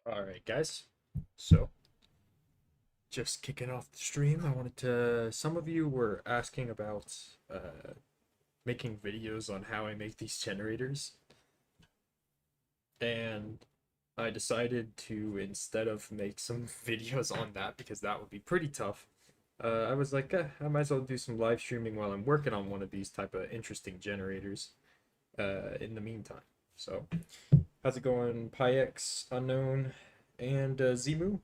All right, guys. So, just kicking off the stream, I wanted to. Some of you were asking about making videos on how I make these generators, and I decided to, instead of make some videos on that because that would be pretty tough, I was like, I might as well do some live streaming while I'm working on one of these type of interesting generators in the meantime. So, how's it going, Pyx, Unknown, and Zemu?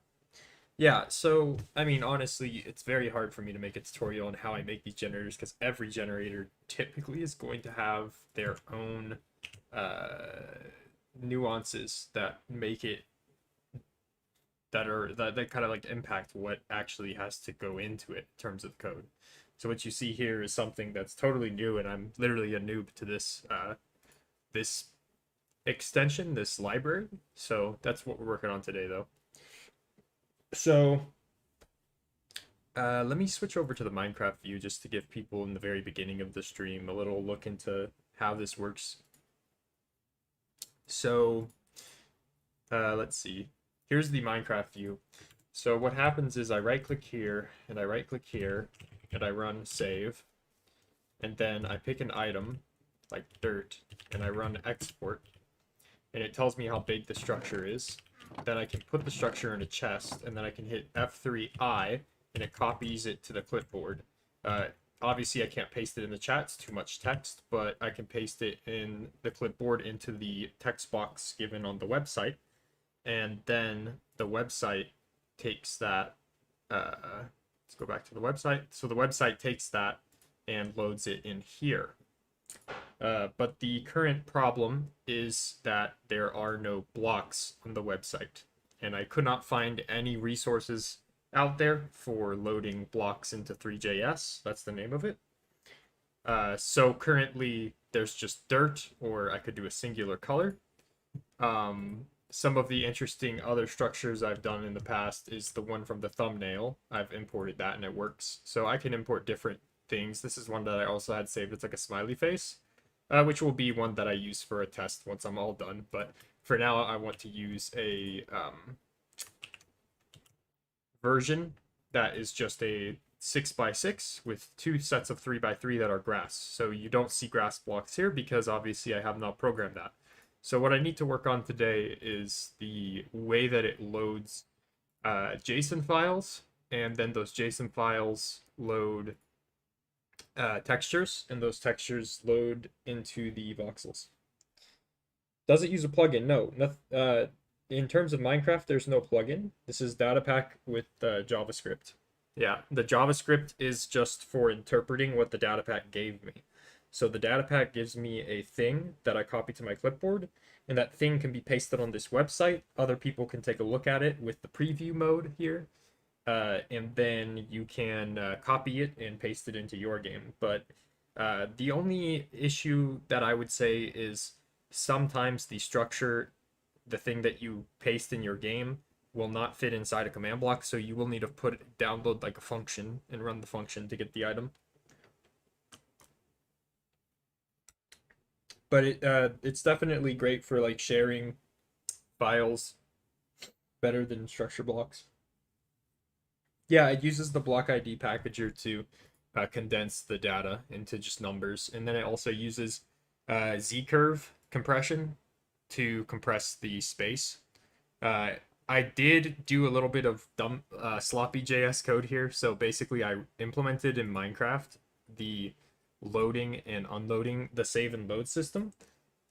Yeah, so I mean, honestly, it's very hard for me to make a tutorial on how I make these generators because every generator typically is going to have their own uh, nuances that make it that kind of like impact what actually has to go into it in terms of code. So what you see here is something that's totally new, and I'm literally a noob to this extension, this library. So that's what we're working on today, though. So let me switch over to the Minecraft view just to give people in the very beginning of the stream a little look into how this works. So let's see. Here's the Minecraft view. So what happens is I right click here and I right click here and I run save. And then I pick an item like dirt and I run export. And it tells me how big the structure is. Then I can put the structure in a chest and then I can hit F3I and it copies it to the clipboard. Uh, Obviously, I can't paste it in the chat, it's too much text, but I can paste it in the clipboard into the text box given on the website. And then the website takes that. Let's go back to the website. So the website takes that and loads it in here. But the current problem is that there are no blocks on the website, and I could not find any resources out there for loading blocks into Three.js. That's the name of it. So currently there's just dirt, or I could do a singular color. Some of the interesting other structures I've done in the past is the one from the thumbnail. I've imported that and it works. So I can import different things. This is one that I also had saved. It's like a smiley face, which will be one that I use for a test once I'm all done. But for now, I want to use a version that is just a 6x6 with two sets of 3x3 that are grass. So you don't see grass blocks here because obviously I have not programmed that. So what I need to work on today is the way that it loads JSON files, and then those JSON files load textures, and those textures load into the voxels. Does it use a plugin? No. In terms of Minecraft, there's no plugin. This is Datapack with JavaScript. Yeah, the JavaScript is just for interpreting what the Datapack gave me. So the Datapack gives me a thing that I copy to my clipboard, and that thing can be pasted on this website. Other people can take a look at it with the preview mode here, and then you can copy it and paste it into your game. But the only issue that I would say is sometimes the structure, the thing that you paste in your game, will not fit inside a command block, so you will need to download like a function and run the function to get the item. But it's definitely great for like sharing files better than structure blocks. Yeah, it uses the block ID packager to condense the data into just numbers, and then it also uses Z-curve compression to compress the space. I did do a little bit of dumb sloppy JS code here. So basically, I implemented in Minecraft the loading and unloading the save and load system,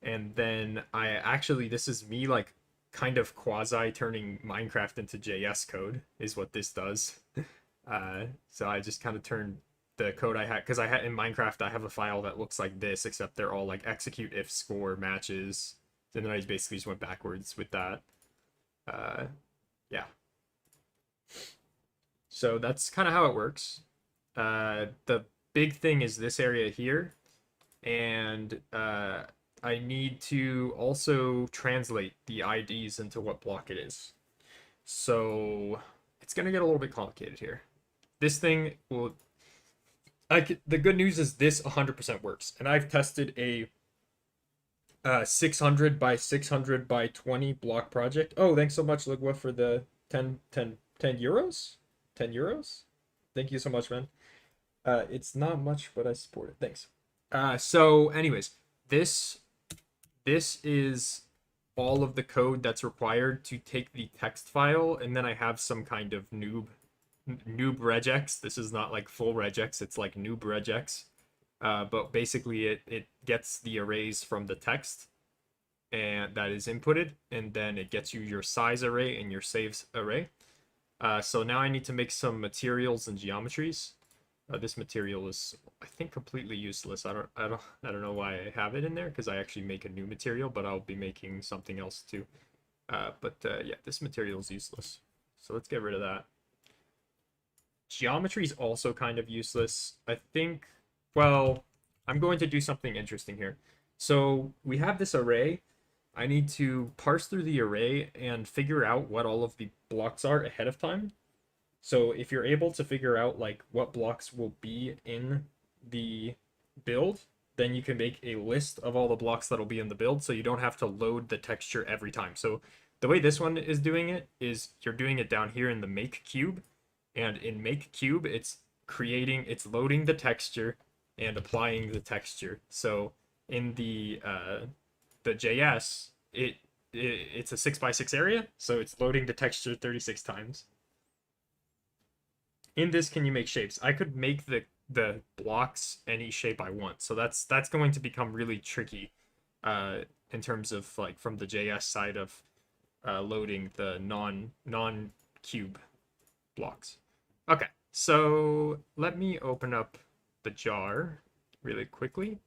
and then I actually, this is me like kind of quasi turning Minecraft into JS code is what this does. So I just kind of turned the code I had, because I had in Minecraft I have a file that looks like this, except they're all like execute if score matches. And then I basically just went backwards with that. Yeah. So that's kind of how it works. The big thing is this area here, and I need to also translate the IDs into what block it is. So it's gonna get a little bit complicated here. This thing will. The good news is this 100% works, and I've tested 600 by 600 by 20 block project. Oh, thanks so much, Ligwa, for the 10 euros? 10 euros? Thank you so much, man. It's not much, but I support it. Thanks. So anyways, this this is all of the code that's required to take the text file, and then I have some kind of noob regex. This is not like full regex, it's like noob regex. But basically it gets the arrays from the text and that is inputted, and then it gets you your size array and your saves array. So now I need to make some materials and geometries. This material is, I think, completely useless. I don't know why I have it in there, because I actually make a new material, but I'll be making something else too. Yeah, this material is useless. So let's get rid of that. Geometry is also kind of useless. I think, well, I'm going to do something interesting here. So we have this array. I need to parse through the array and figure out what all of the blocks are ahead of time. So if you're able to figure out like what blocks will be in the build, then you can make a list of all the blocks that'll be in the build, so you don't have to load the texture every time. So the way this one is doing it is you're doing it down here in the make cube, and in make cube it's loading the texture and applying the texture. So in the JS, it's a 6x6 area, so it's loading the texture 36 times. In this, can you make shapes? I could make the blocks any shape I want. So that's going to become really tricky in terms of like from the JS side of loading the non-cube blocks. Okay, so let me open up the jar really quickly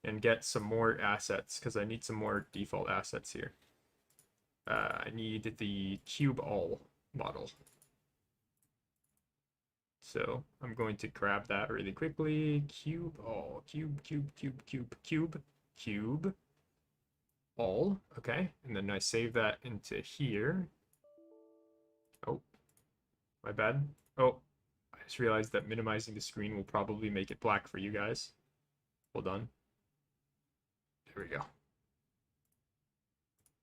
and get some more assets, because I need some more default assets here. I need the cube all model. So I'm going to grab that really quickly. Cube all, cube, all. Okay, and then I save that into here. Oh, my bad. Oh, I just realized that minimizing the screen will probably make it black for you guys. Hold on. There we go.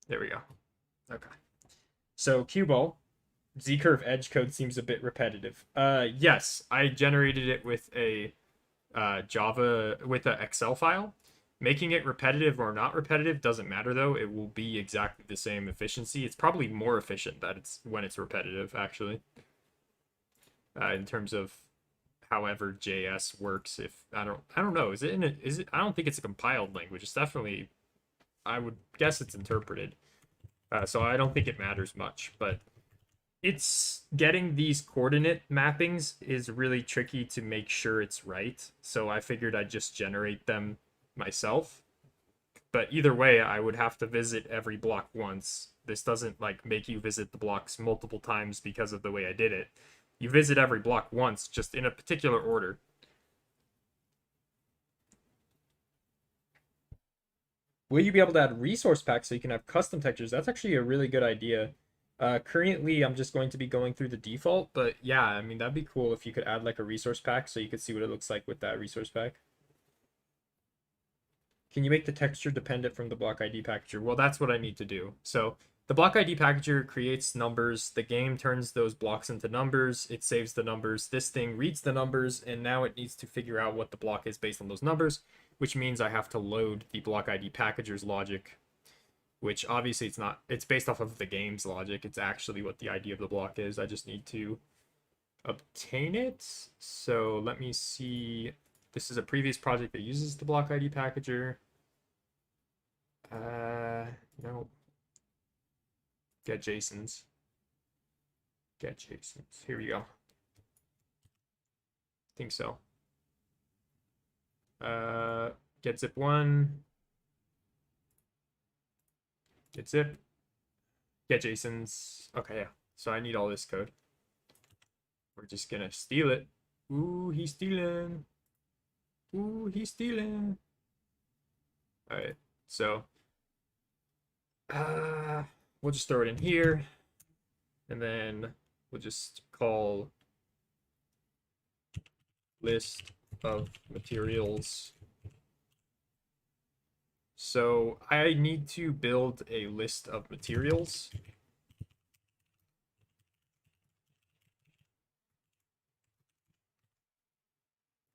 There we go. Okay. So cube all. Z-curve edge code seems a bit repetitive. Yes, I generated it with a Java with an Excel file. Making it repetitive or not repetitive doesn't matter though. It will be exactly the same efficiency. It's probably more efficient that it's when it's repetitive actually. In terms of however JS works, if I don't know, is it I don't think it's a compiled language. It's definitely, I would guess it's interpreted. So I don't think it matters much, but it's getting these coordinate mappings is really tricky to make sure it's right. So I figured I'd just generate them myself. But either way, I would have to visit every block once. This doesn't like make you visit the blocks multiple times because of the way I did it. You visit every block once, just in a particular order. Will you be able to add resource packs so you can have custom textures? That's actually a really good idea. Currently, I'm just going to be going through the default, but yeah, I mean, that'd be cool if you could add like a resource pack so you could see what it looks like with that resource pack. Can you make the texture dependent from the block ID packager? Well, that's what I need to do. So the block ID packager creates numbers. The game turns those blocks into numbers. It saves the numbers. This thing reads the numbers, and now it needs to figure out what the block is based on those numbers, which means I have to load the block ID packager's logic, which obviously it's based off of the game's logic. It's actually what the ID of the block is. I just need to obtain it. So let me see. This is a previous project that uses the block ID packager. No. Get JSONs. Get JSONs. Here we go. Think so. Get zip1. Get zip. Get JSONs. Okay, yeah. So I need all this code. We're just gonna steal it. Ooh, he's stealing. Ooh, he's stealing. All right. So we'll just throw it in here, and then we'll just call list of materials So I need to build a list of materials.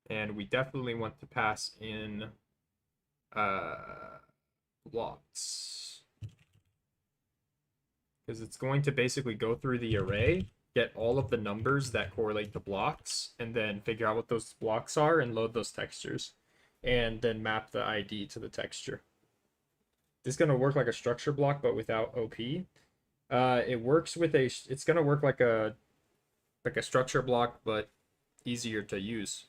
And we definitely want to pass in blocks. Because it's going to basically go through the array, get all of the numbers that correlate to blocks, and then figure out what those blocks are and load those textures. And then map the ID to the texture. This is going to work like a structure block, but without OP. It works with it's going to work like a structure block, but easier to use.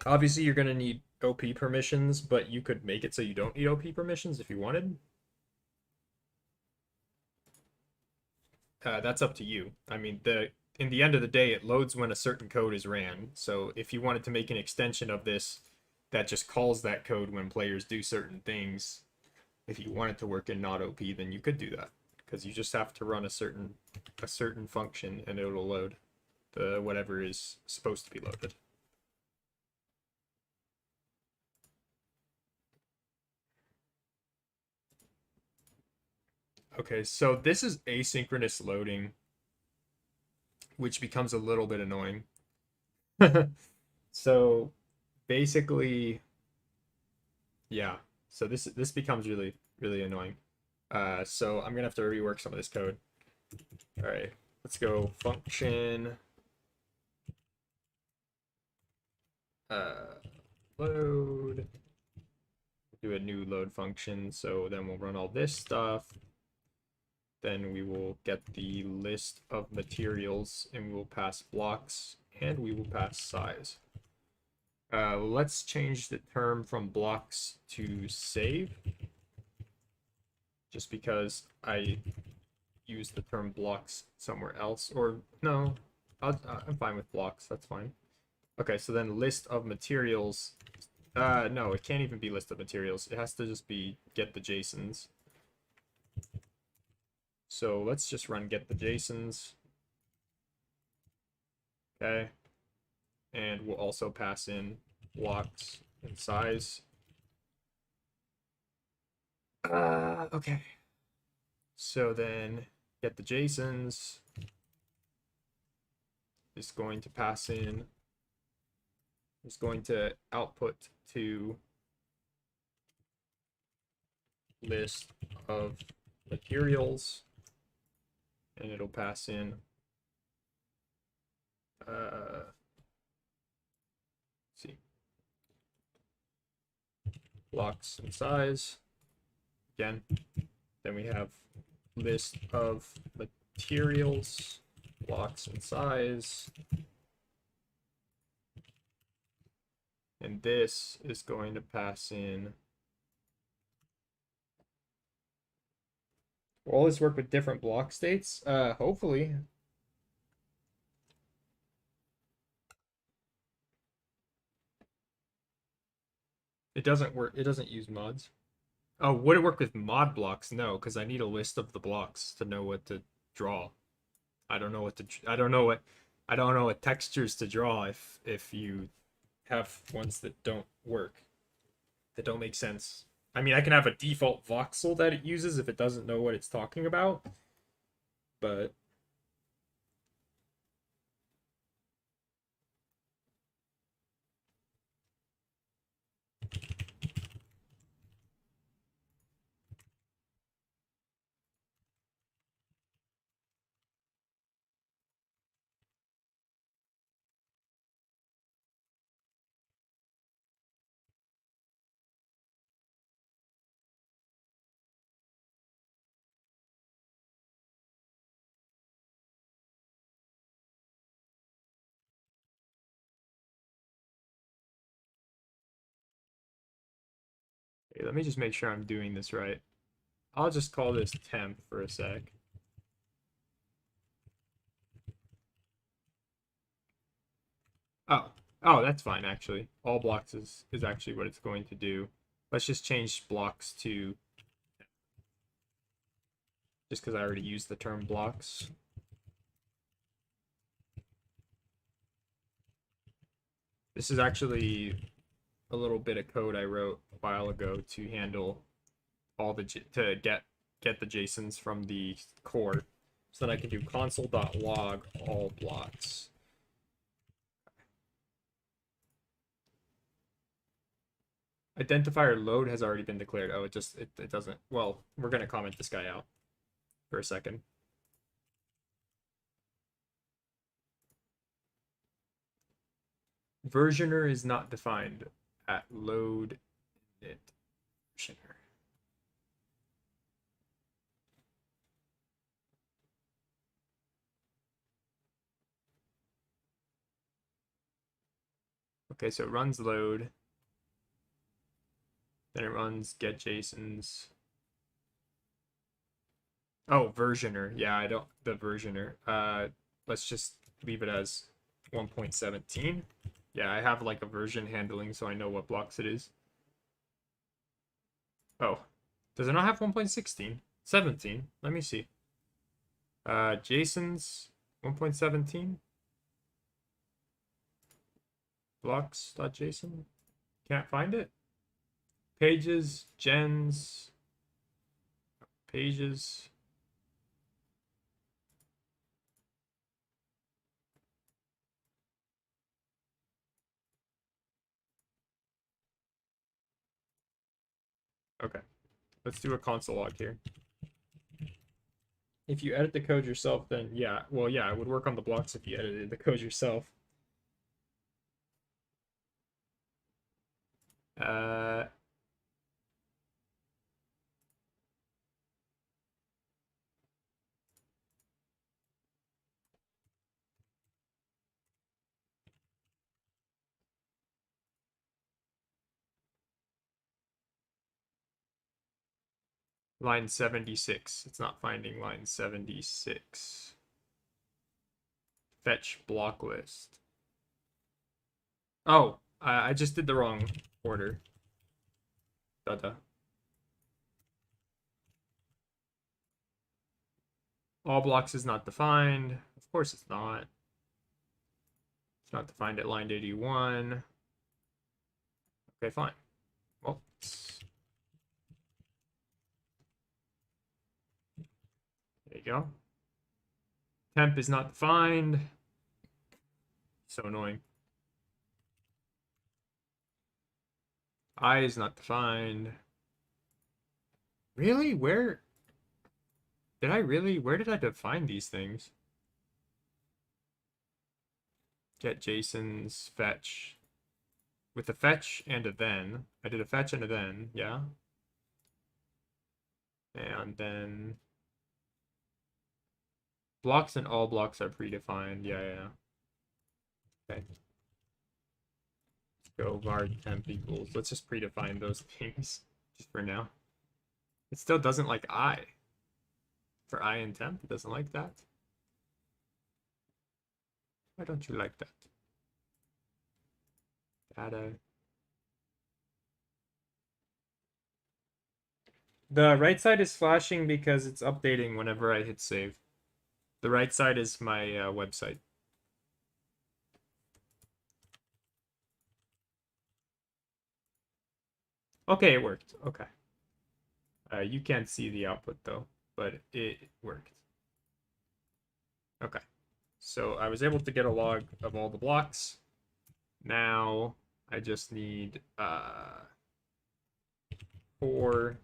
Obviously, you're going to need OP permissions, but you could make it so you don't need OP permissions if you wanted. That's up to you. I mean, in the end of the day, it loads when a certain code is ran. So if you wanted to make an extension of this that just calls that code when players do certain things, if you want it to work in not OP, then you could do that, because you just have to run a certain function and it'll load the whatever is supposed to be loaded. Okay, so this is asynchronous loading, which becomes a little bit annoying. So basically, yeah. So this becomes really, really annoying. So I'm gonna have to rework some of this code. All right, let's go function load. Do a new load function. So then we'll run all this stuff. Then we will get the list of materials and we will pass blocks and we will pass size. Let's change the term from blocks to save, just because I use the term blocks somewhere else. Or no, I'm fine with blocks. That's fine. Okay, so then list of materials. No, it can't even be list of materials. It has to just be get the JSONs. So let's just run get the JSONs. Okay. And we'll also pass in blocks and size. Okay. So then get the JSONs is going to pass in, is going to output to list of materials, and it'll pass in see, blocks and size again. Then we have list of materials, blocks and size, and this is going to pass in. Will all this work with different block states? Hopefully. It doesn't work. It doesn't use mods. Oh, would it work with mod blocks? No, because I need a list of the blocks to know what to draw. I don't know what to. I don't know what textures to draw if you have ones that don't work, that don't make sense. I mean, I can have a default voxel that it uses if it doesn't know what it's talking about, but hey, let me just make sure I'm doing this right. I'll just call this temp for a sec. Oh, that's fine actually. All blocks is actually what it's going to do. Let's just change blocks to, just because I already used the term blocks. This is actually a little bit of code I wrote a while ago to handle all the to get the JSONs from the core, so that I can do console.log all blocks. Identifier load has already been declared. Oh, it doesn't. Well, we're gonna comment this guy out for a second. Versioner is not defined at load init versioner. Okay, so it runs load. Then it runs get JSONs. Oh, versioner. Yeah, I don't the versioner. Let's just leave it as 1.17. Yeah, I have like a version handling so I know what blocks it is. Oh. Does it not have 1.16? 17. Let me see. JSONs 1.17. Blocks.json. Can't find it. Pages, gens, pages. Okay, let's do a console log here. If you edit the code yourself, then yeah, well, yeah, it would work on the blocks if you edited the code yourself. Line 76. It's not finding line 76. Fetch block list. Oh, I just did the wrong order. Duh. All blocks is not defined. Of course it's not. It's not defined at line 81. Okay, fine. Well, there you go. Temp is not defined. So annoying. I is not defined. Really? Where did I define these things? Get JSONs, fetch. With a fetch and a then. I did a fetch and a then, yeah. And then blocks and all blocks are predefined. Yeah. Okay. Let's go var temp equals. Let's just predefine those things just for now. It still doesn't like I. For I and temp, it doesn't like that. Why don't you like that? Data. The right side is flashing because it's updating whenever I hit save. The right side is my website. Okay, it worked. Okay. You can't see the output though, but it worked. Okay. So I was able to get a log of all the blocks. Now I just need for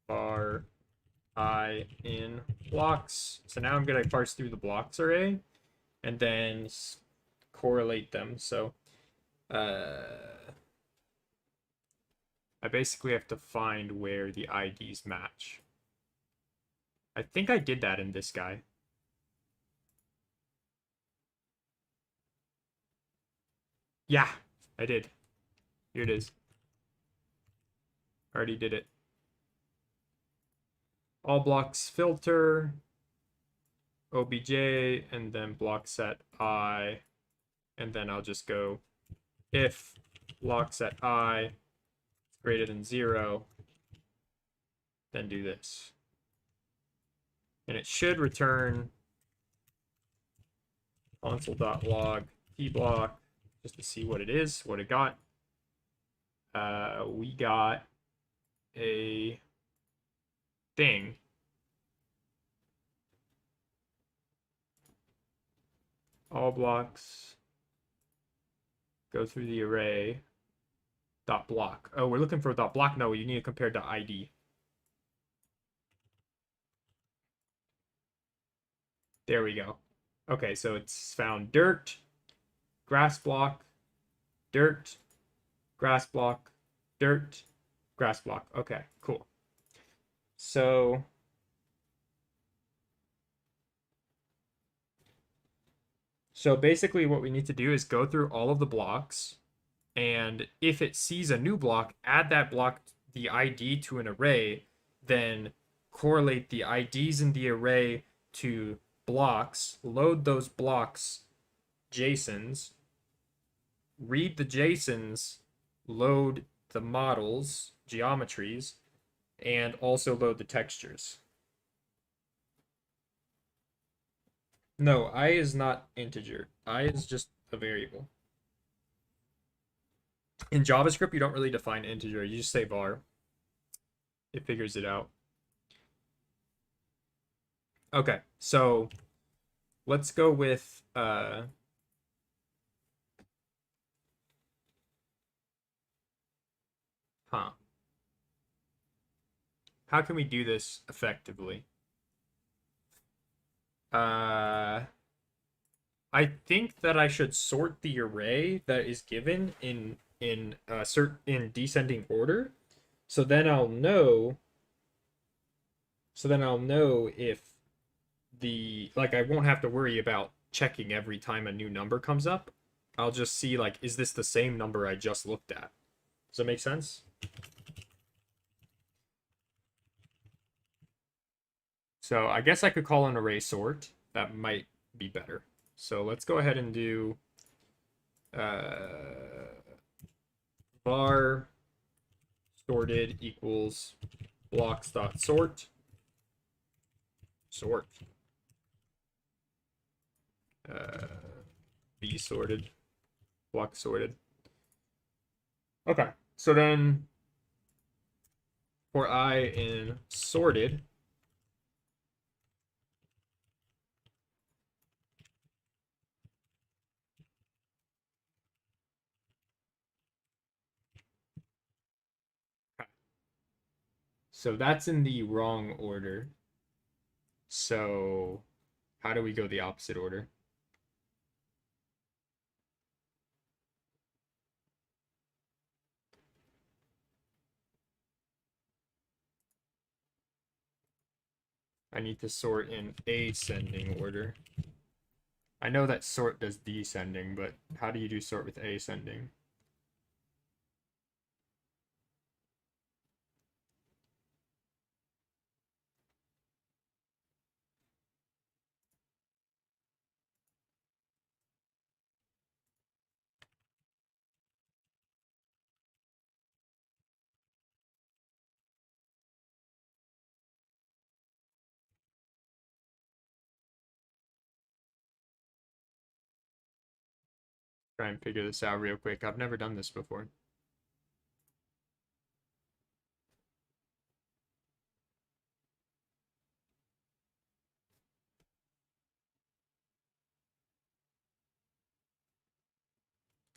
var I in blocks. So now I'm going to parse through the blocks array and then correlate them. So I basically have to find where the IDs match. I think I did that in this guy. Yeah, I did. Here it is. Already did it. All blocks filter, obj, and then block set I, and then I'll just go if block set I is greater than 0, then do this. And it should return console.log tblock just to see what it is, what it got. We got a thing. All blocks go through the array. Dot block. Oh, we're looking for dot block. No, you need to compare dot ID. There we go. Okay, so it's found dirt, grass block, dirt, grass block, dirt, grass block. Okay, cool. So basically what we need to do is go through all of the blocks, and if it sees a new block, add that block, the ID, to an array, then correlate the IDs in the array to blocks, load those blocks JSONs, read the JSONs, load the models, geometries, and also load the textures. No, I is not integer. I is just a variable. In JavaScript, you don't really define integer. You just say var. It figures it out. Okay, so let's go with huh. How can we do this effectively? I think that I should sort the array that is given in descending order. So then I'll know. So then I'll know if I won't have to worry about checking every time a new number comes up. I'll just see, like, is this the same number I just looked at? Does that make sense? So I guess I could call an array sort. That might be better. So let's go ahead and do var sorted equals blocks dot sort. Be sorted, block sorted. Okay, so then for I in sorted, so that's in the wrong order. So how do we go the opposite order? I need to sort in ascending order. I know that sort does descending, but how do you do sort with ascending? Try and figure this out real quick. I've never done this before.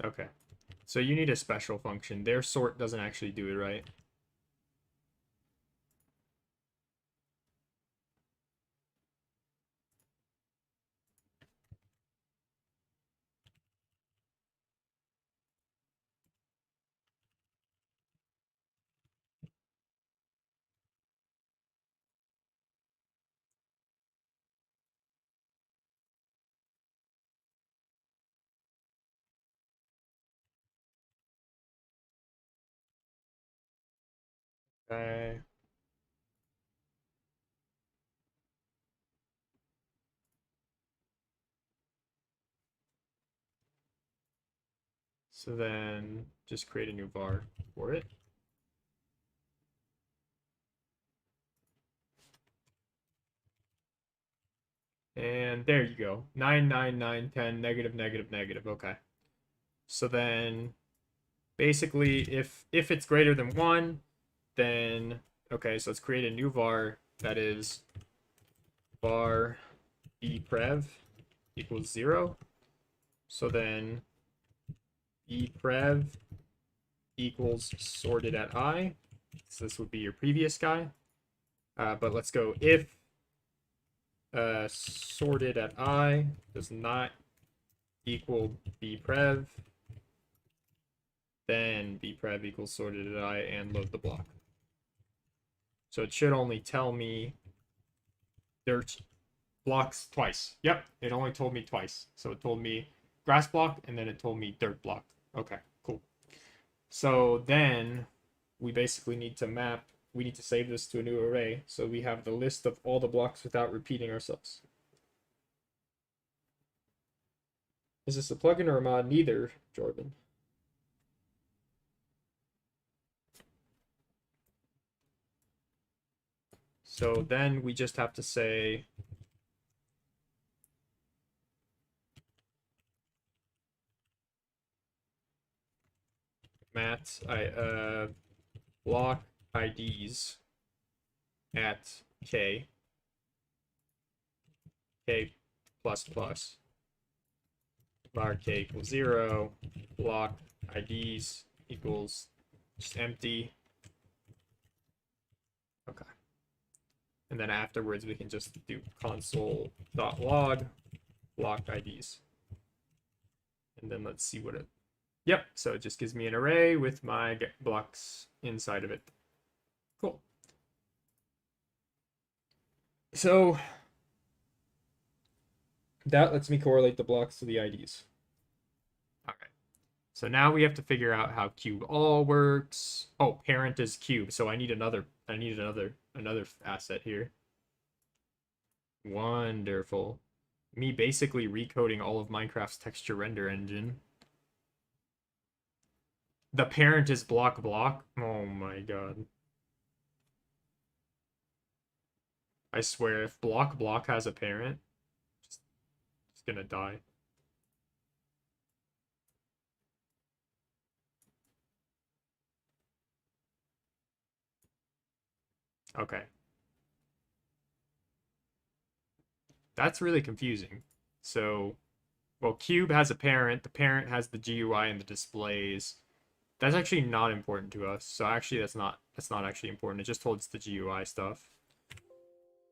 Okay. So you need a special function. Their sort doesn't actually do it right. Okay. So then just create a new var for it. And there you go. 9, 9, 9, 10, negative, negative, negative. Okay. So then basically if it's greater than 1, then okay, so let's create a new var that is var bprev equals 0. So then bprev equals sorted at I. So this would be your previous guy. But let's go if sorted at I does not equal bprev, then bprev equals sorted at I and load the block. So it should only tell me dirt blocks twice. Yep, it only told me twice. So it told me grass block and then it told me dirt block. Okay, cool. So then we basically need to map, we need to save this to a new array. So we have the list of all the blocks without repeating ourselves. Is this a plugin or a mod? Neither, Jordan. So then we just have to say block IDs at k plus plus var k equals 0, block IDs equals just empty. Okay. And then afterwards we can just do console.log block IDs. And then let's see what it, yep, so it just gives me an array with my blocks inside of it. Cool. So that lets me correlate the blocks to the IDs. All right. So now we have to figure out how cube all works. Oh, parent is cube. So I need another asset here. Wonderful. Me basically recoding all of Minecraft's texture render engine. The parent is block. Oh my god. I swear, if block has a parent, it's gonna die. Okay. That's really confusing. So, well, cube has a parent, the parent has the GUI and the displays. That's actually not important to us. So actually that's not actually important. It just holds the GUI stuff.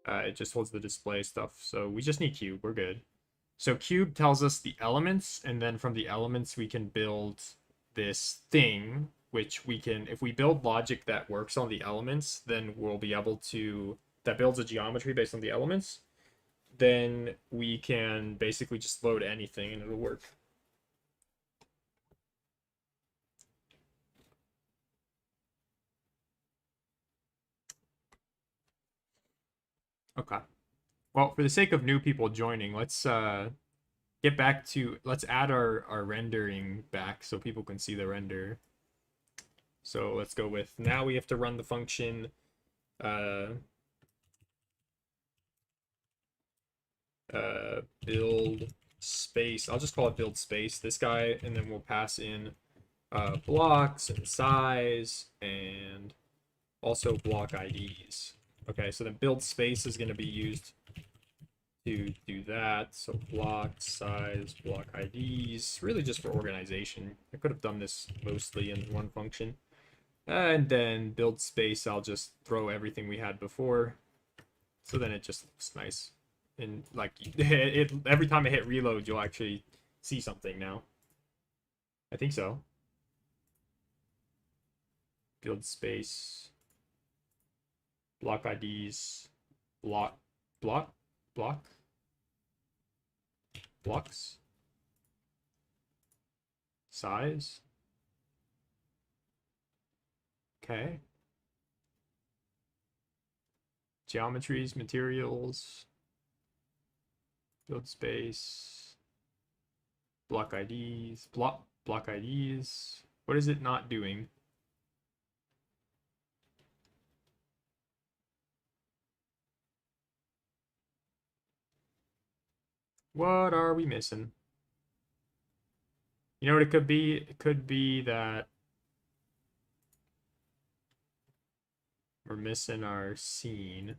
It just holds the display stuff. So we just need cube. We're good. So cube tells us the elements, and then from the elements we can build this thing, which we can, if we build logic that works on the elements, then we'll be able to, that builds a geometry based on the elements, then we can basically just load anything and it'll work. Okay. Well, for the sake of new people joining, let's get back to, let's add our rendering back so people can see the render. So let's go with, now we have to run the function build space. I'll just call it build space, this guy, and then we'll pass in blocks and size and also block IDs. Okay, so then build space is going to be used to do that. So block size, block IDs, really just for organization. I could have done this mostly in one function. And then build space, I'll just throw everything we had before. So then it just looks nice. And like every time I hit reload, you'll actually see something now. I think so. Build space. Block IDs. Blocks. Size. Okay. Geometries, materials. Build space. Block IDs. Block IDs. What is it not doing? What are we missing? You know what it could be? It could be that We're missing our scene.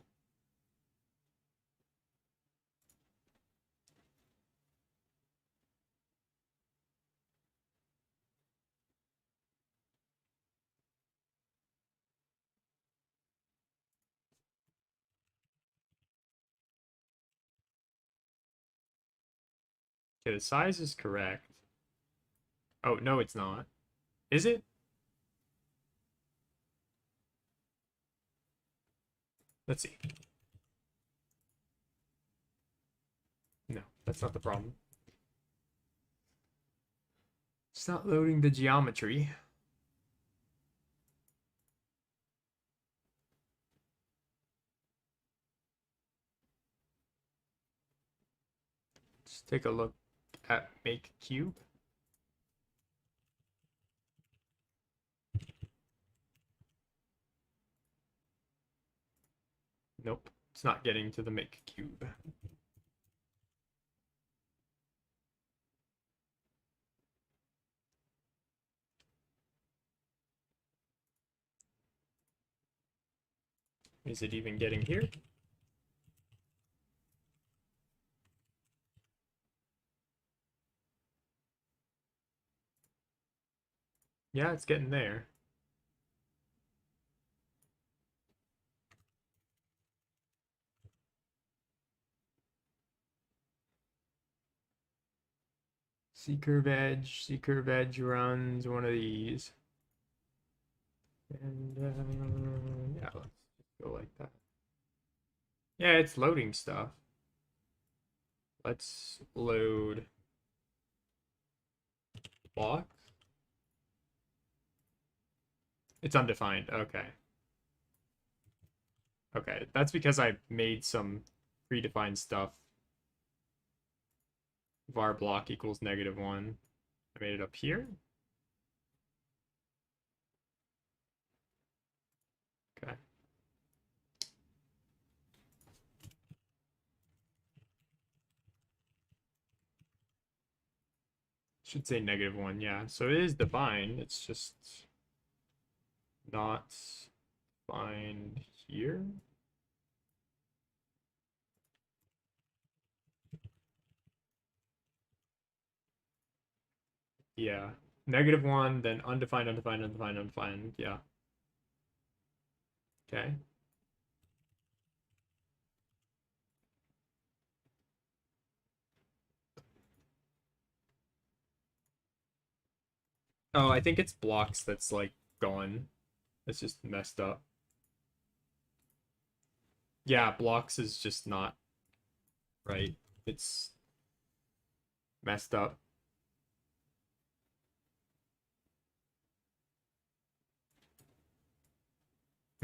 Okay, the size is correct. Oh, no, it's not. Is it? Let's see. No, that's not the problem. It's not loading the geometry. Let's take a look at make cube. Nope, it's not getting to the make cube. Is it even getting here? Yeah, it's getting there. C curve edge runs one of these. And yeah, let's just go like that. Yeah, it's loading stuff. Let's load block. It's undefined. Okay. Okay, that's because I made some predefined stuff. Var block equals -1. I made it up here. Okay. Should say -1, yeah. So it is defined. It's just not defined here. Yeah. -1, then undefined, undefined, undefined, undefined. Yeah. Okay. Oh, I think it's blocks that's like gone. It's just messed up. Yeah, blocks is just not right. It's messed up.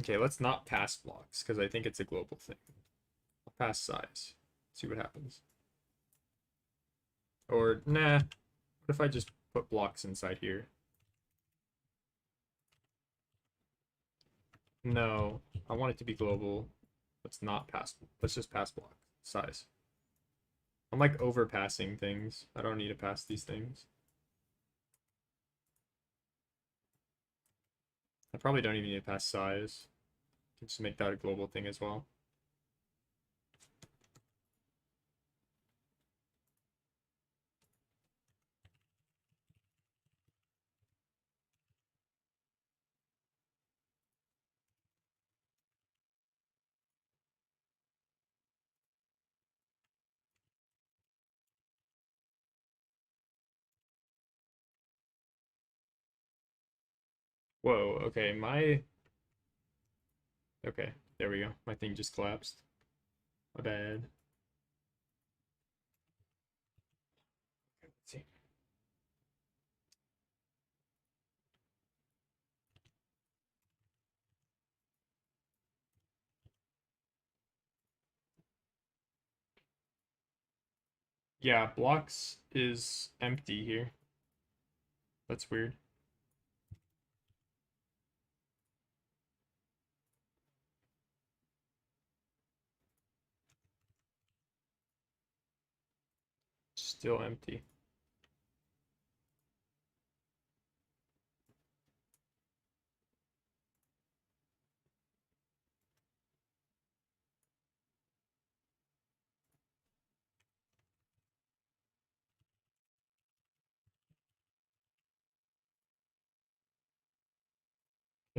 Okay, let's not pass blocks because I think it's a global thing. I'll pass size. See what happens. Or nah. What if I just put blocks inside here? No, I want it to be global. Let's not pass. Let's just pass block size. I'm like overpassing things. I don't need to pass these things. I probably don't even need to pass size. I can just make that a global thing as well. Whoa, okay, okay, there we go. My thing just collapsed. My bad. Let's see. Yeah, blocks is empty here. That's weird. Still empty.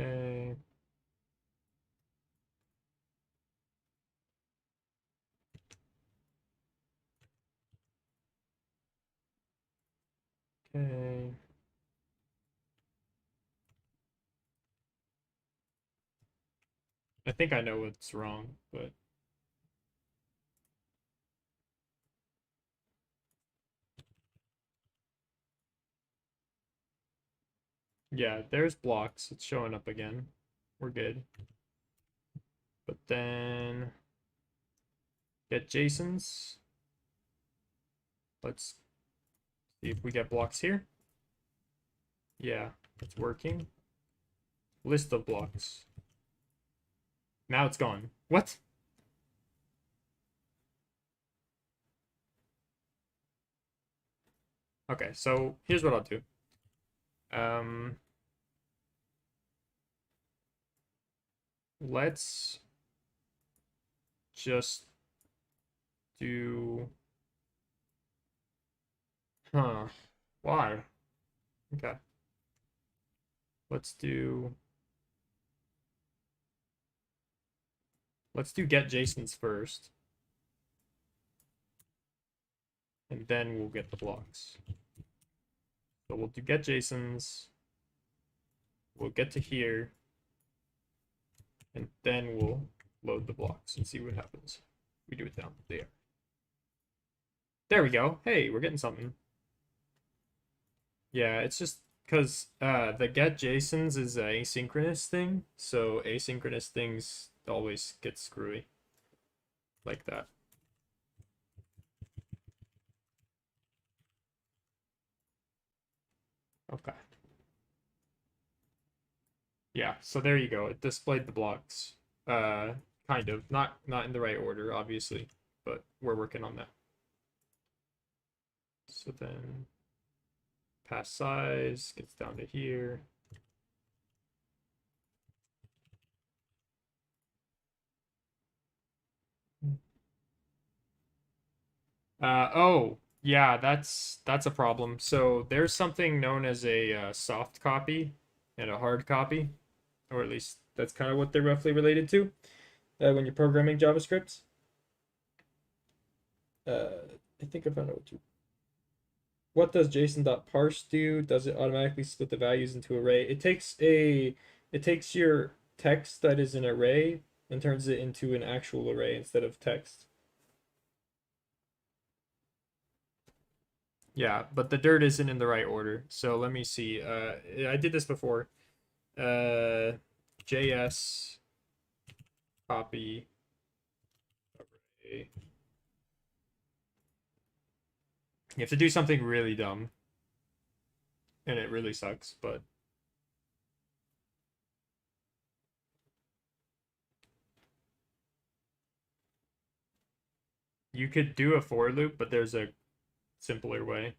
Okay. Okay. I think I know what's wrong, but yeah, there's blocks. It's showing up again. We're good. But then get JSONs. Let's see if we get blocks here. Yeah, it's working. List of blocks. Now it's gone. What? Okay, so here's what I'll do. Um, let's just do... Huh. Why? Okay. Let's do... Let's do get JSONs first. And then we'll get the blocks. So we'll do get JSONs. We'll get to here. And then we'll load the blocks and see what happens. We do it down there. There we go. Hey, we're getting something. Yeah, it's just because the get JSONs is an asynchronous thing, so asynchronous things always get screwy like that. Okay. Yeah, so there you go. It displayed the blocks. Kind of. Not in the right order, obviously, but we're working on that. So then pass size gets down to here. Oh, yeah, that's a problem. So there's something known as a soft copy and a hard copy, or at least that's kind of what they're roughly related to when you're programming JavaScript. I think I found out what to. What does JSON.parse do? Does it automatically split the values into array? It takes your text that is an array and turns it into an actual array instead of text. Yeah, but the dirt isn't in the right order. So let me see. I did this before. JS copy array. You have to do something really dumb. And it really sucks, but you could do a for loop, but there's a simpler way.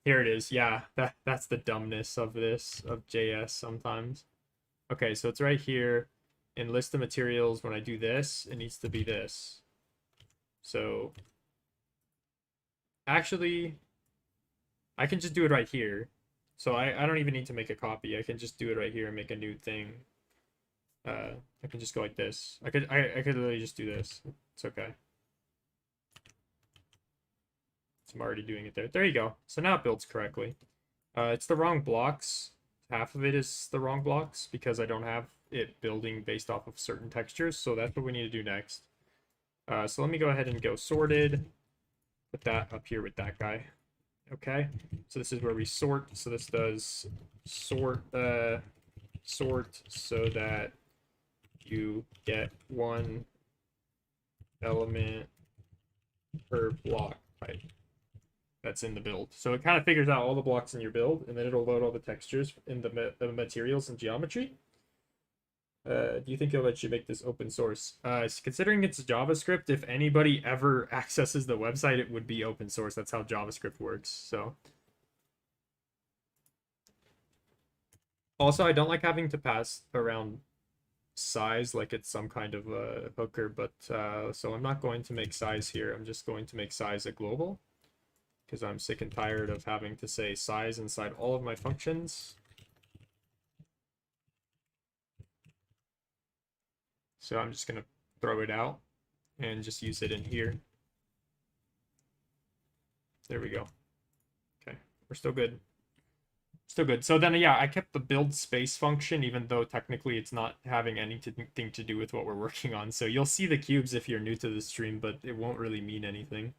Here it is. Yeah, that's the dumbness of this, of JS sometimes. Okay, so it's right here in list of materials. When I do this, it needs to be this. So actually, I can just do it right here. So I don't even need to make a copy. I can just do it right here and make a new thing. I can just go like this. I could literally just do this. It's okay. So I'm already doing it there. There you go. So now it builds correctly. It's the wrong blocks. Half of it is the wrong blocks because I don't have it building based off of certain textures. So that's what we need to do next. So let me go ahead and go sorted. Put that up here with that guy. Okay. So this is where we sort. So this does sort so that you get one element per block type that's in the build. So it kind of figures out all the blocks in your build, and then it'll load all the textures in the materials and geometry. Do you think it should make this open source? Considering it's JavaScript, if anybody ever accesses the website, it would be open source. That's how JavaScript works. So also, I don't like having to pass around size like it's some kind of a hooker, but so I'm not going to make size here. I'm just going to make size a global. because I'm sick and tired of having to say size inside all of my functions. So I'm just going to throw it out and just use it in here. There we go. Okay, we're still good. Still good. So then, yeah, I kept the build space function, even though technically it's not having anything to do with what we're working on. So you'll see the cubes if you're new to the stream, but it won't really mean anything.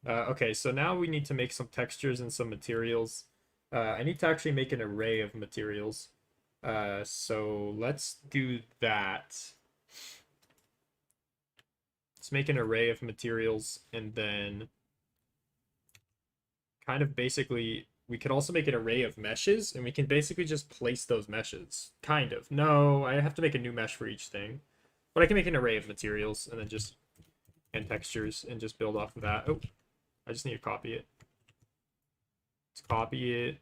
Okay, so now we need to make some textures and some materials. I need to actually make an array of materials. So let's do that. Let's make an array of materials, and then kind of basically, we could also make an array of meshes, and we can basically just place those meshes. Kind of. No, I have to make a new mesh for each thing. But I can make an array of materials, and then just, and textures, and just build off of that. Oh, I just need to copy it. Let's copy it.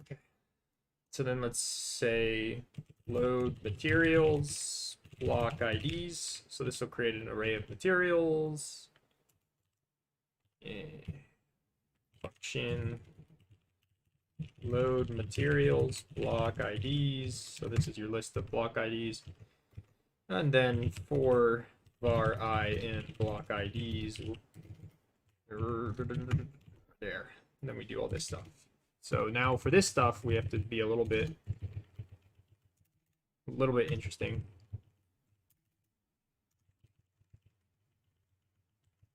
Okay. So then let's say load materials, block IDs. So this will create an array of materials. Function load materials, block IDs. So this is your list of block IDs. And then for var I and block IDs. There. And then we do all this stuff. So now for this stuff, we have to be a little bit interesting.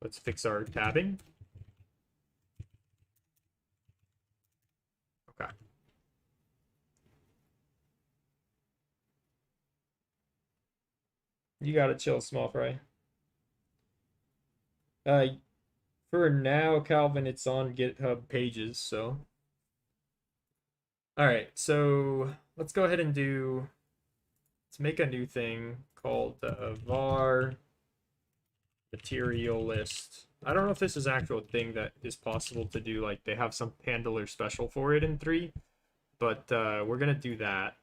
Let's fix our tabbing. Okay. You gotta chill, small fry. For now, Calvin, it's on GitHub pages, so. All right, so let's go ahead and let's make a new thing called var material list. I don't know if this is actual thing that is possible to do. Like they have some handler special for it in 3, but we're gonna do that.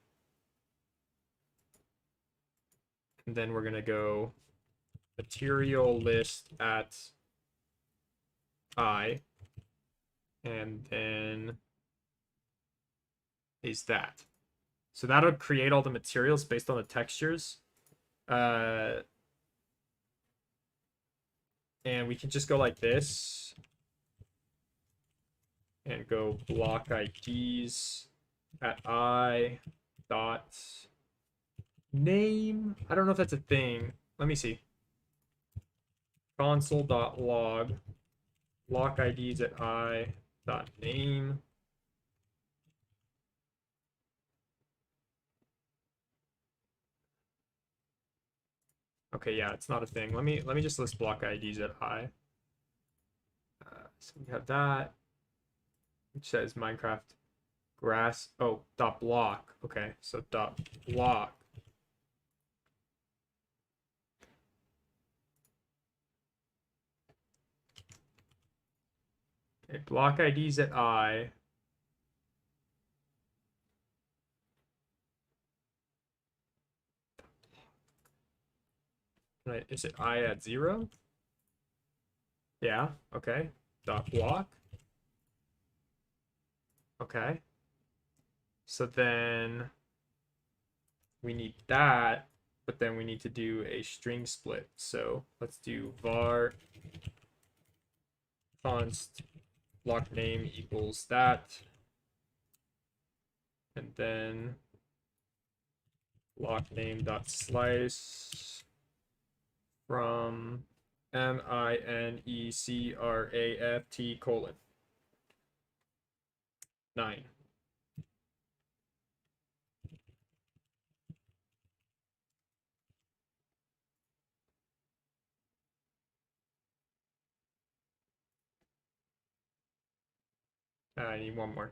And then we're gonna go material list at I, and then is that. So that'll create all the materials based on the textures. And we can just go like this and go block IDs at I dot name. I don't know if that's a thing. Let me see. Console.log block IDs at I dot name. Okay, yeah, it's not a thing. Let me just list block IDs at I. So we have that, which says Minecraft grass. Oh, dot block. Okay, so dot block. Okay, block IDs at I. Is it I at 0? Yeah, okay. Dot block. Okay. So then we need that, but then we need to do a string split. So let's do var const block name equals that. And then block name dot slice from minecraft colon 9. I need one more.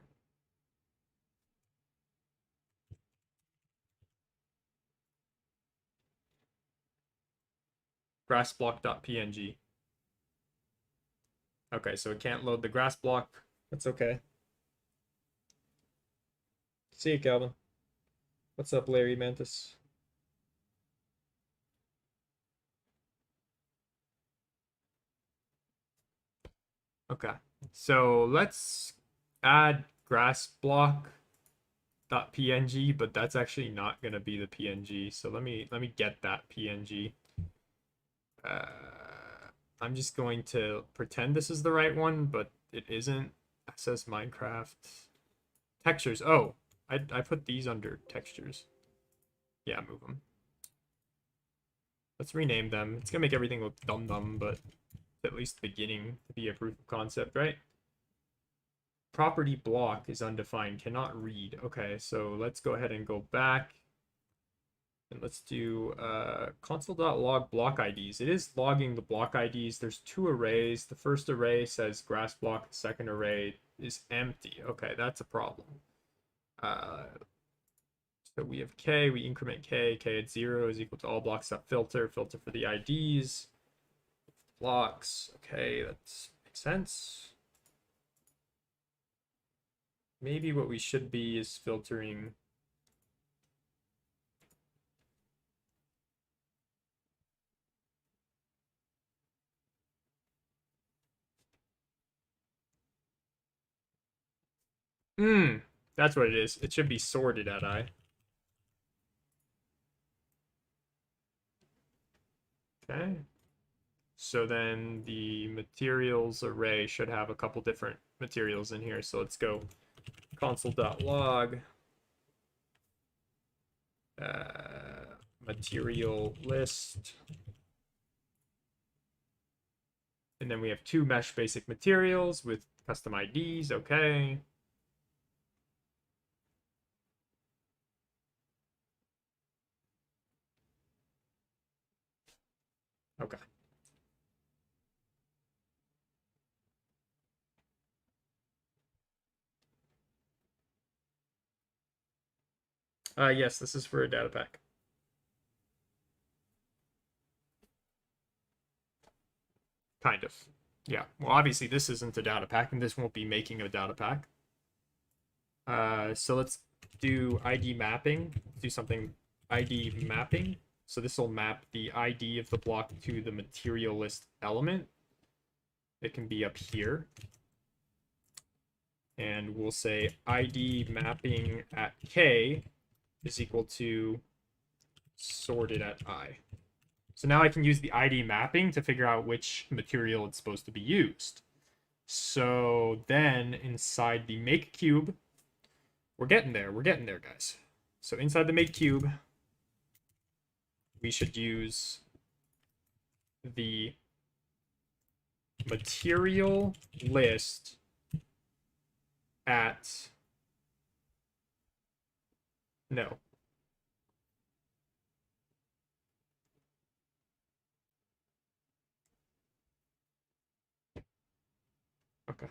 Grassblock.png. Okay, so it can't load the grass block. That's okay. See you, Calvin. What's up, Larry Mantis? Okay. So let's add grass block.png, but that's actually not gonna be the PNG. So let me get that PNG. Uh, I'm just going to pretend this is the right one, but it isn't. Access Minecraft textures. Oh, I put these under textures. Yeah, move them. Let's rename them. It's gonna make everything look dumb, but at least beginning to be a proof of concept, right? Property block is undefined, cannot read. Okay, so let's go ahead and go back. And let's do console.log block IDs. It is logging the block IDs. There's two arrays. The first array says grass block. The second array is empty. Okay, that's a problem. So we have k, we increment k at 0 is equal to all blocks.filter, filter for the IDs, blocks. Okay, that makes sense. Maybe what we should be is filtering. That's what it is. It should be sorted at I. Okay. So then the materials array should have a couple different materials in here. So let's go console.log material list. And then we have two mesh basic materials with custom IDs. Okay. Okay. Yes, this is for a data pack. Kind of. Yeah. Well, obviously this isn't a data pack, and this won't be making a data pack. So let's do ID mapping. Let's do something ID mapping. So this will map the ID of the block to the material list element. It can be up here. And we'll say ID mapping at k is equal to sorted at I. So now I can use the ID mapping to figure out which material it's supposed to be used. So then inside the make cube, we're getting there, guys. So inside the make cube, we should use the material list at no. Okay.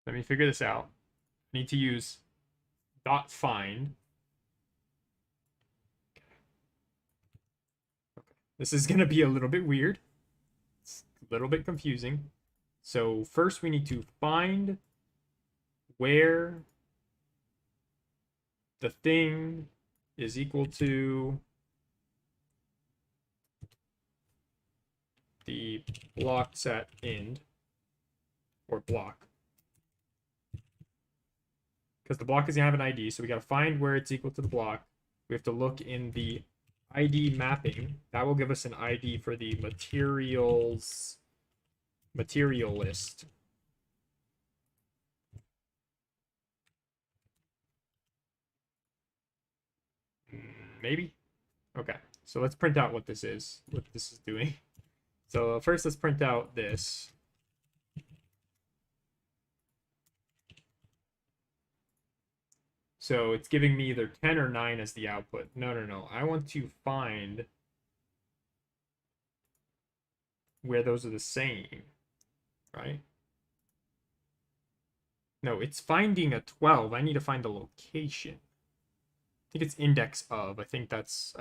Let me figure this out. I need to use dot find. Okay. This is gonna be a little bit weird. It's a little bit confusing. So first we need to find where the thing is equal to the block set end or block. Because the block is gonna have an ID, so we gotta find where it's equal to the block. We have to look in the ID mapping. That will give us an ID for the material list. Maybe? Okay, so let's print out what this is doing. So first let's print out this. So it's giving me either 10 or 9 as the output. No. I want to find where those are the same, right? No, it's finding a 12. I need to find the location. I think it's index of. I think that's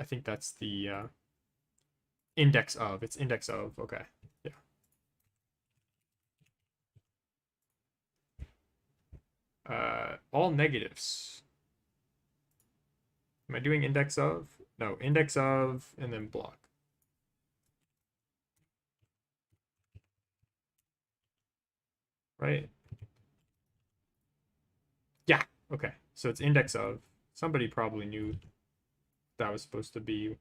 the Index of. It's index of. Okay. Yeah. All negatives. Am I doing index of? No, index of and then block. Right? Yeah. Okay. So it's index of. Somebody probably knew that was supposed to be.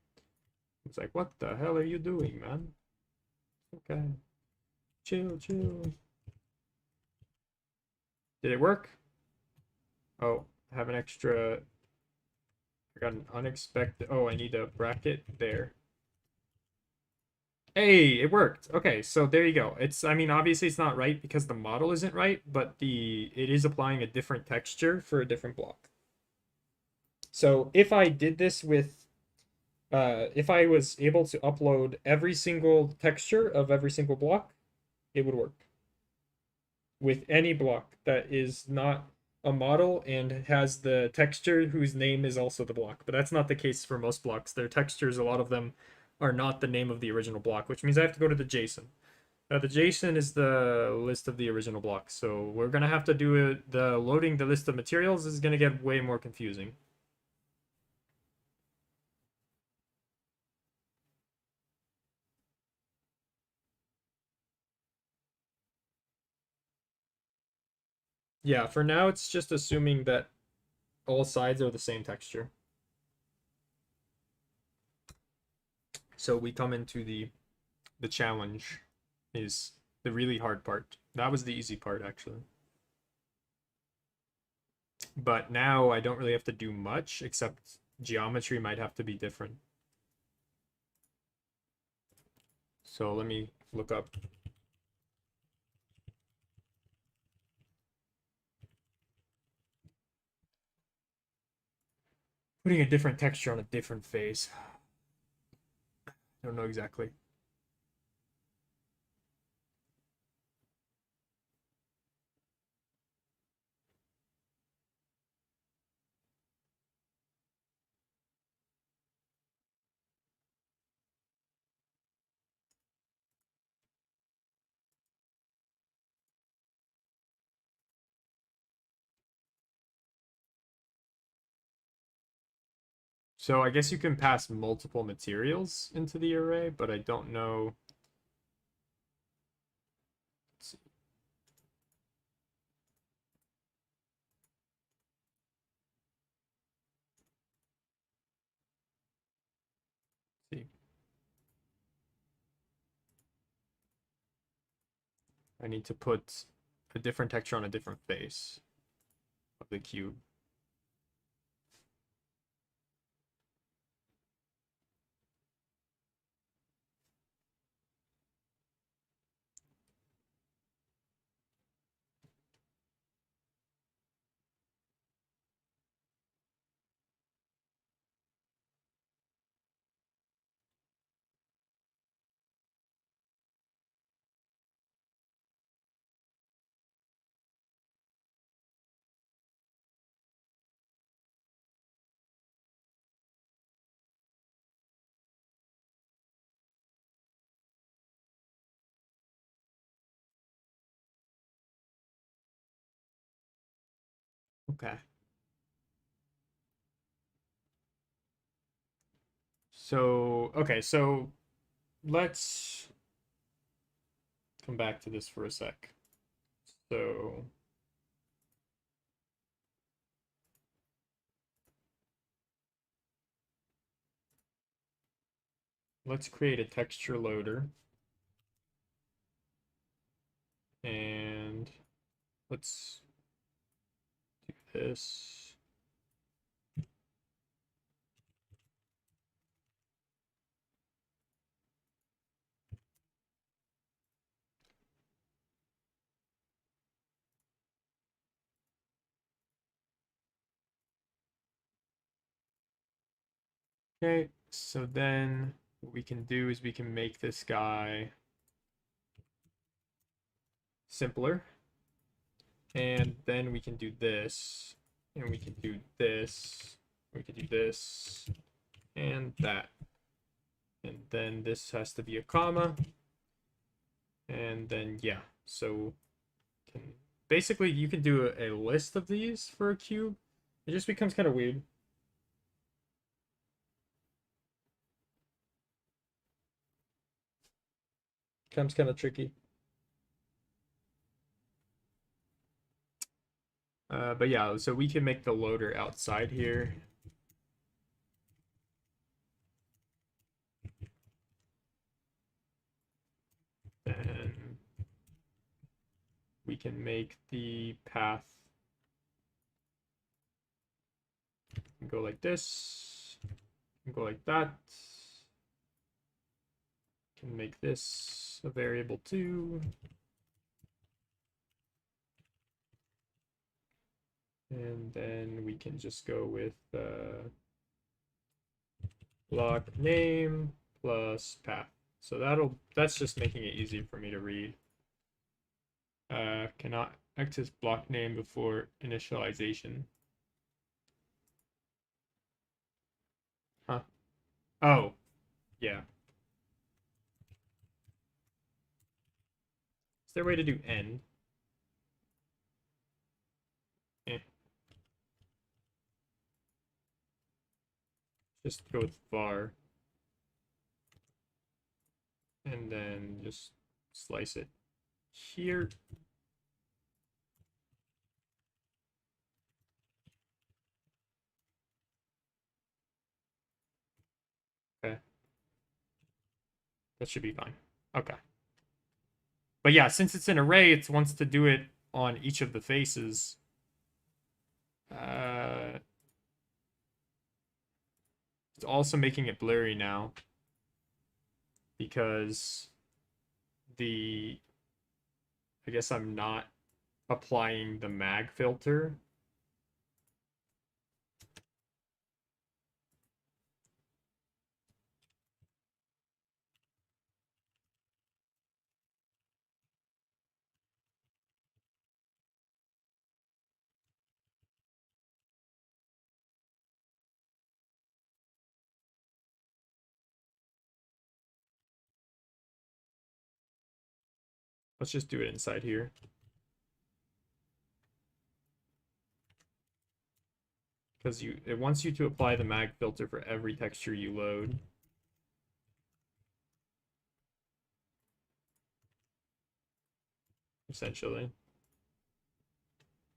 It's like, what the hell are you doing, man? Okay. Chill, chill. Did it work? Oh, I have an extra. I got an unexpected. Oh, I need a bracket there. Hey, it worked. Okay, so there you go. It's, I mean, obviously it's not right because the model isn't right, but it is applying a different texture for a different block. So if I did this with, if I was able to upload every single texture of every single block, it would work with any block that is not a model and has the texture whose name is also the block. But that's not the case for most blocks. Their textures, a lot of them are not the name of the original block, which means I have to go to the JSON. The JSON is the list of the original blocks. So we're going to have to do it. The loading the list of materials is going to get way more confusing. Yeah, for now it's just assuming that all sides are the same texture. So we come into the challenge is the really hard part. That was the easy part actually. But now I don't really have to do much except geometry might have to be different. So let me look up. Putting a different texture on a different face. I don't know exactly. So I guess you can pass multiple materials into the array, but I don't know. Let's see. I need to put a different texture on a different face of the cube. Okay. So, okay, so let's come back to this for a sec. So, let's create a texture loader. And let's do this. Okay, so then what we can do is we can make this guy simpler. And then we can do this, and we can do this, we can do this, and that. And then this has to be a comma. And then, yeah, so can basically you can do a list of these for a cube. It just becomes kind of weird. Becomes kind of tricky. But yeah, so we can make the loader outside here. Then we can make the path go like this, go like that. Can make this a variable too. And then we can just go with block name plus path. So that's just making it easy for me to read. Cannot access block name before initialization. Huh? Oh, yeah. Is there a way to do end? Eh. Just go with var. And then just slice it here. Okay. That should be fine. Okay. But yeah, since it's an array, it wants to do it on each of the faces. It's also making it blurry now because I guess I'm not applying the mag filter. Let's just do it inside here. Because it wants you to apply the mag filter for every texture you load. Essentially.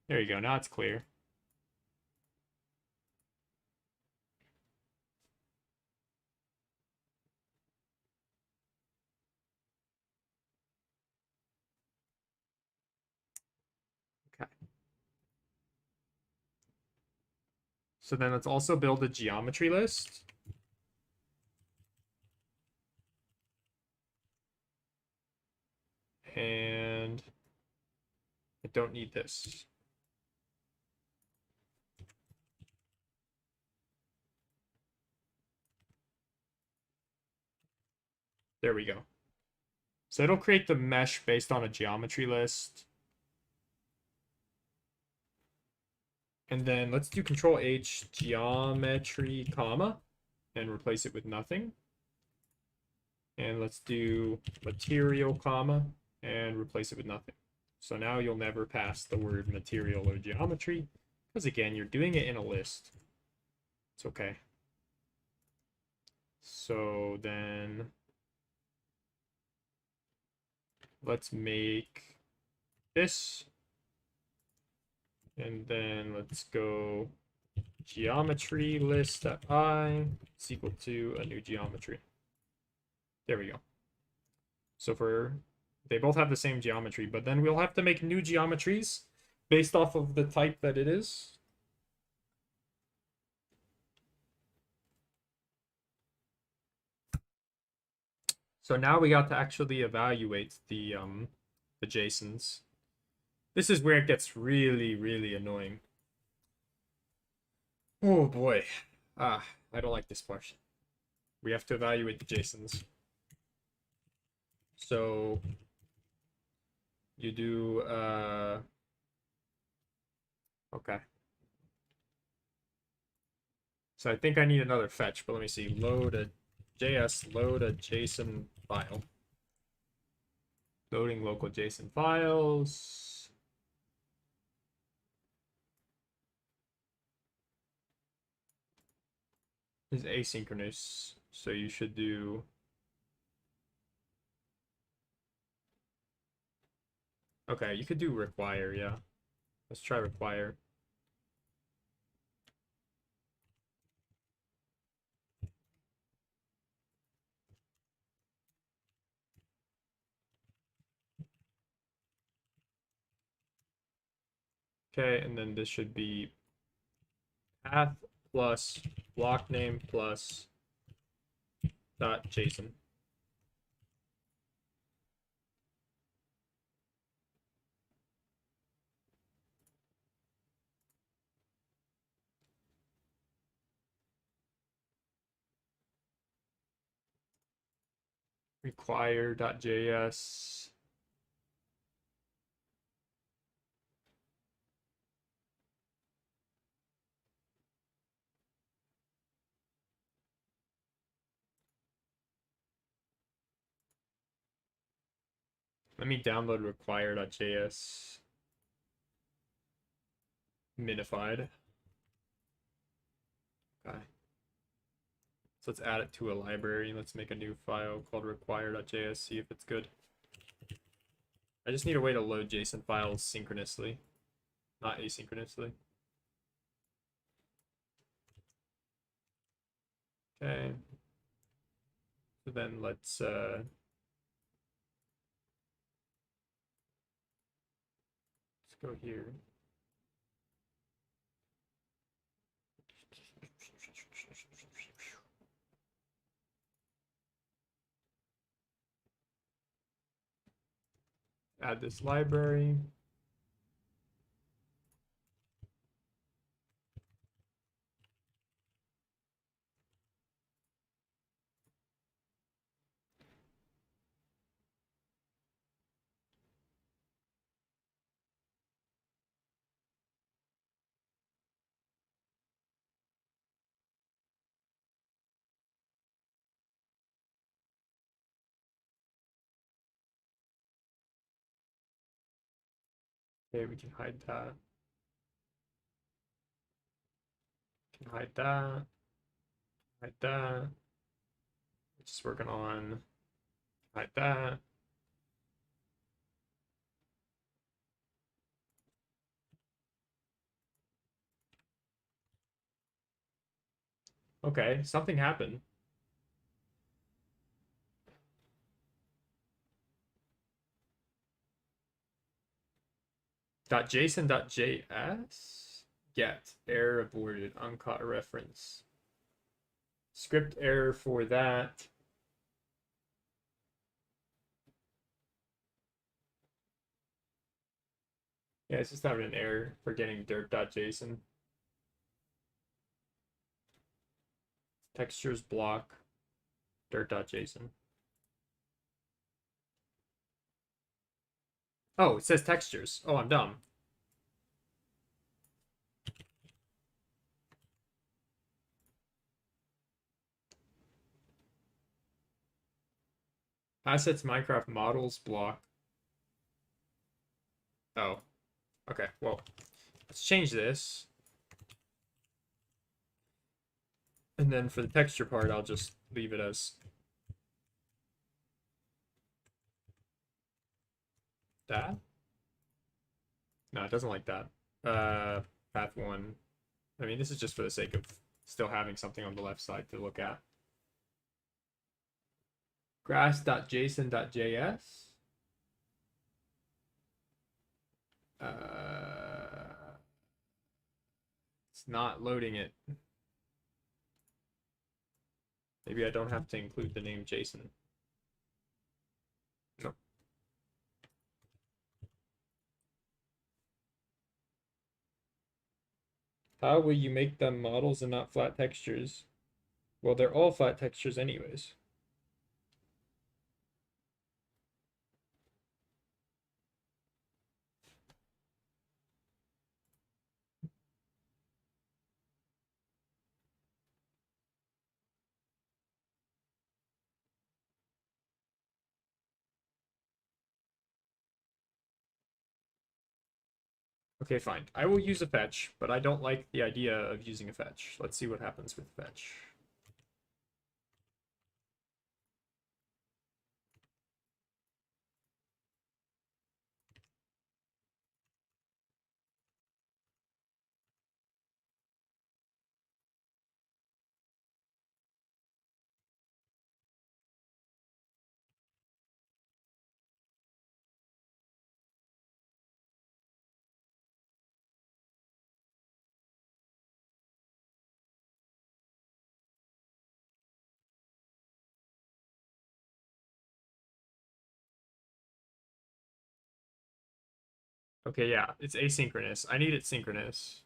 There you go, now it's clear. Okay. So then let's also build a geometry list. And I don't need this. There we go. So it'll create the mesh based on a geometry list. And then let's do Control H geometry comma and replace it with nothing. And let's do material comma and replace it with nothing. So now you'll never pass the word material or geometry because again, you're doing it in a list. It's okay. So then let's make this. And then let's go geometry list at I is equal to a new geometry. There we go. So they both have the same geometry, but then we'll have to make new geometries based off of the type that it is. So now we got to actually evaluate the JSONs. This is where it gets really, really annoying. Oh boy. I don't like this part. We have to evaluate the JSONs. So you do okay. So I think I need another fetch, but let me see. Load a JS load a JSON file. Loading local JSON files. Is asynchronous, so you should do okay, you could do require, yeah. Let's try require. Okay, and then this should be path plus block name plus dot JSON. Require.js. Let me download require.js minified. Okay. So let's add it to a library. Let's make a new file called require.js, see if it's good. I just need a way to load JSON files synchronously, not asynchronously. Okay. So then let's go here. Add this library. Okay, we can hide that. Can hide that. Hide that. Just working on hide that. Okay, something happened. .json.js get error aborted uncaught reference. Script error for that. Yeah, it's just having an error for getting dirt.json. Textures block dirt.json. Oh, it says textures. Oh, I'm dumb. Assets Minecraft models block. Oh, okay. Well, let's change this. And then for the texture part, I'll just leave it as that. No, it doesn't like that. Path one. I mean, this is just for the sake of still having something on the left side to look at. Grass.json.js. It's not loading it. Maybe I don't have to include the name Jason. No. How will you make them models and not flat textures? Well, they're all flat textures anyways. Okay, fine. I will use a fetch, but I don't like the idea of using a fetch. Let's see what happens with fetch. Okay, yeah, it's asynchronous. I need it synchronous.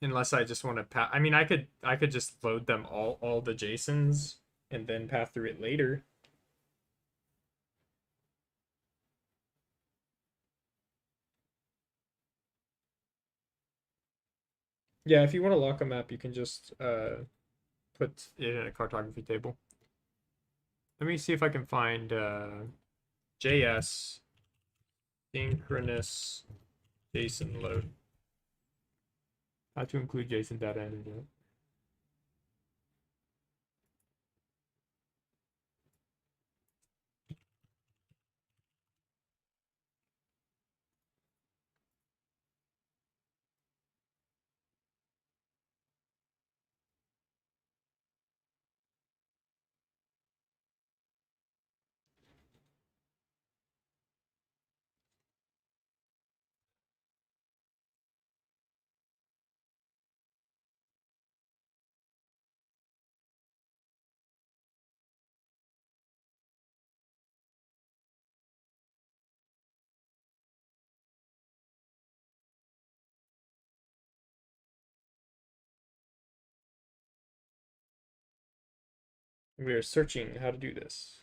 Unless I just want to pass. I mean, I could just load them all the JSONs and then path through it later. Yeah, if you want to lock a map, you can just put it in a cartography table. Let me see if I can find JS synchronous JSON load. How to include JSON data into it. We are searching how to do this.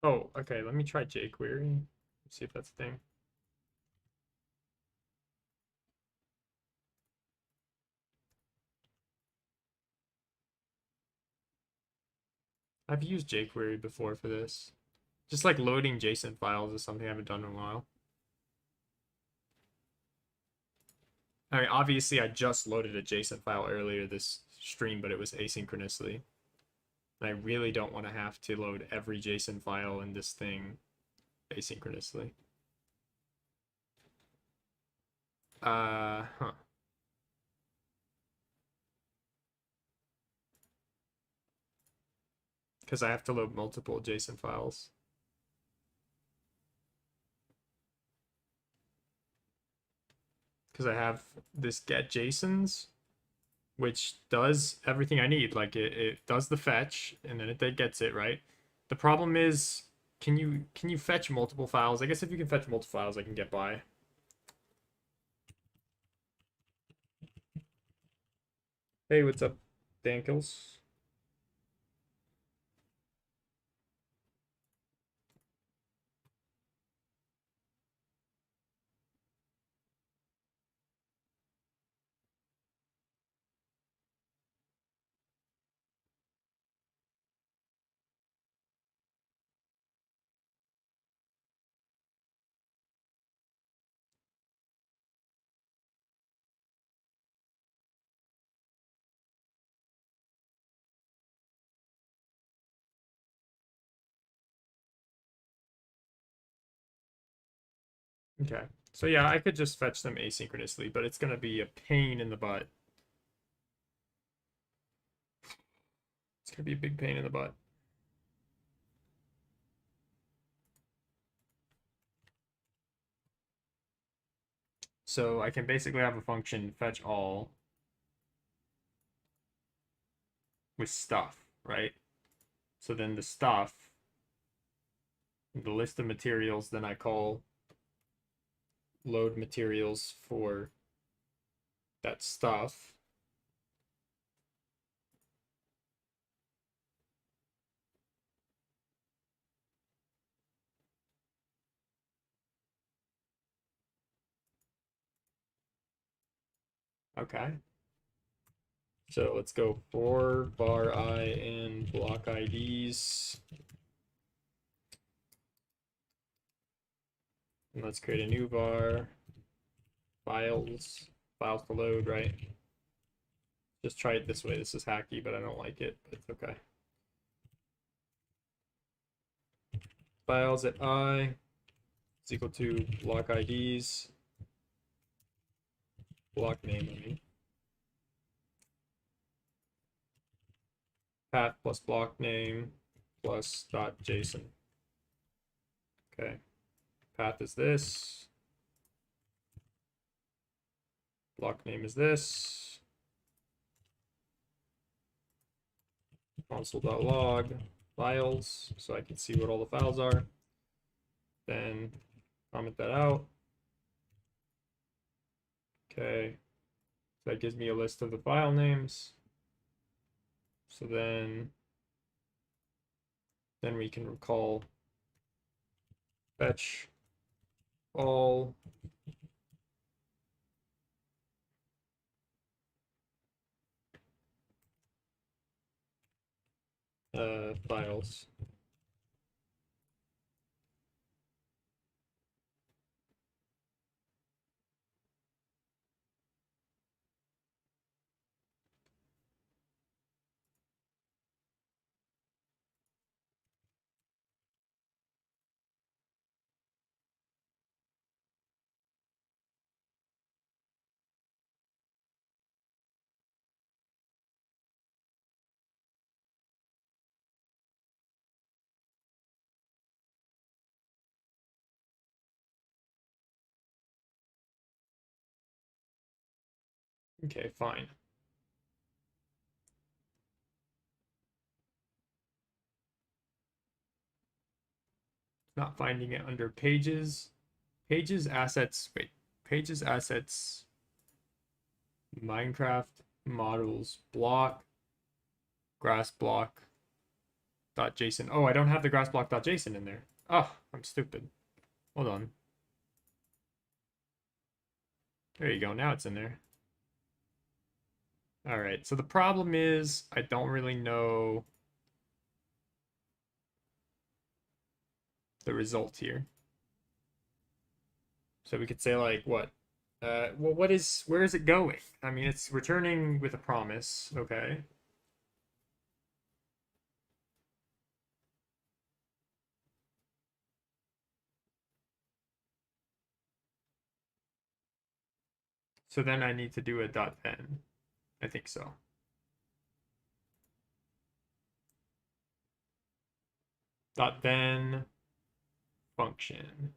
Oh, okay. Let me try jQuery. See if that's a thing. I've used jQuery before for this. Just like loading JSON files is something I haven't done in a while. I mean, obviously, I just loaded a JSON file earlier this stream, but it was asynchronously. And I really don't want to have to load every JSON file in this thing asynchronously. Huh. Because I have to load multiple JSON files. Because I have this get JSONs, which does everything I need. Like it does the fetch, and then it gets it, right? The problem is, can you fetch multiple files? I guess if you can fetch multiple files, I can get by. Hey, what's up, Dankles? Okay. So yeah, I could just fetch them asynchronously, but it's gonna be a pain in the butt. gonna be a big pain in the butt. So I can basically have a function fetch all with stuff, right? So then the stuff, the list of materials, then I call load materials for that stuff. Okay. So let's go for var I and block IDs. And let's create a new var. Files to load, right? Just try it this way. This is hacky, but I don't like it, but it's okay. Files at I is equal to block IDs, block name, I mean. Path plus block name plus dot JSON. Okay. Path is this. Block name is this. Console.log files, so I can see what all the files are. Then comment that out. Okay. So that gives me a list of the file names. So then we can call fetch all files. Okay, fine. Not finding it under pages. Pages, assets, wait. Pages, assets, Minecraft, models, block, grass block, .json. Oh, I don't have the grass block.json in there. Oh, I'm stupid. Hold on. There you go. Now it's in there. All right. So the problem is I don't really know the result here. So we could say like what? Well, where is it going? I mean, it's returning with a promise. Okay. So then I need to do a .then. I think so. .then function.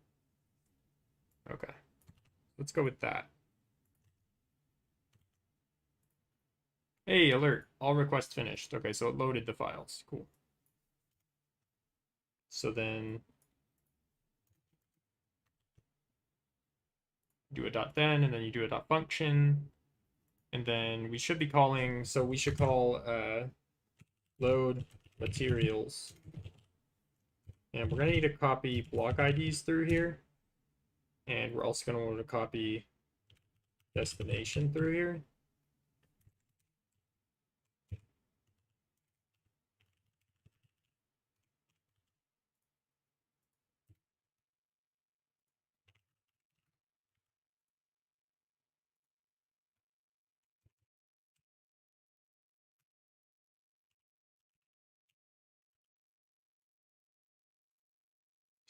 Okay. Let's go with that. Hey, alert. All requests finished. Okay, so it loaded the files. Cool. So then do a .then, and then you do a .function. And then we should be calling, so we should call load materials. And we're going to need to copy block IDs through here. And we're also going to want to copy destination through here.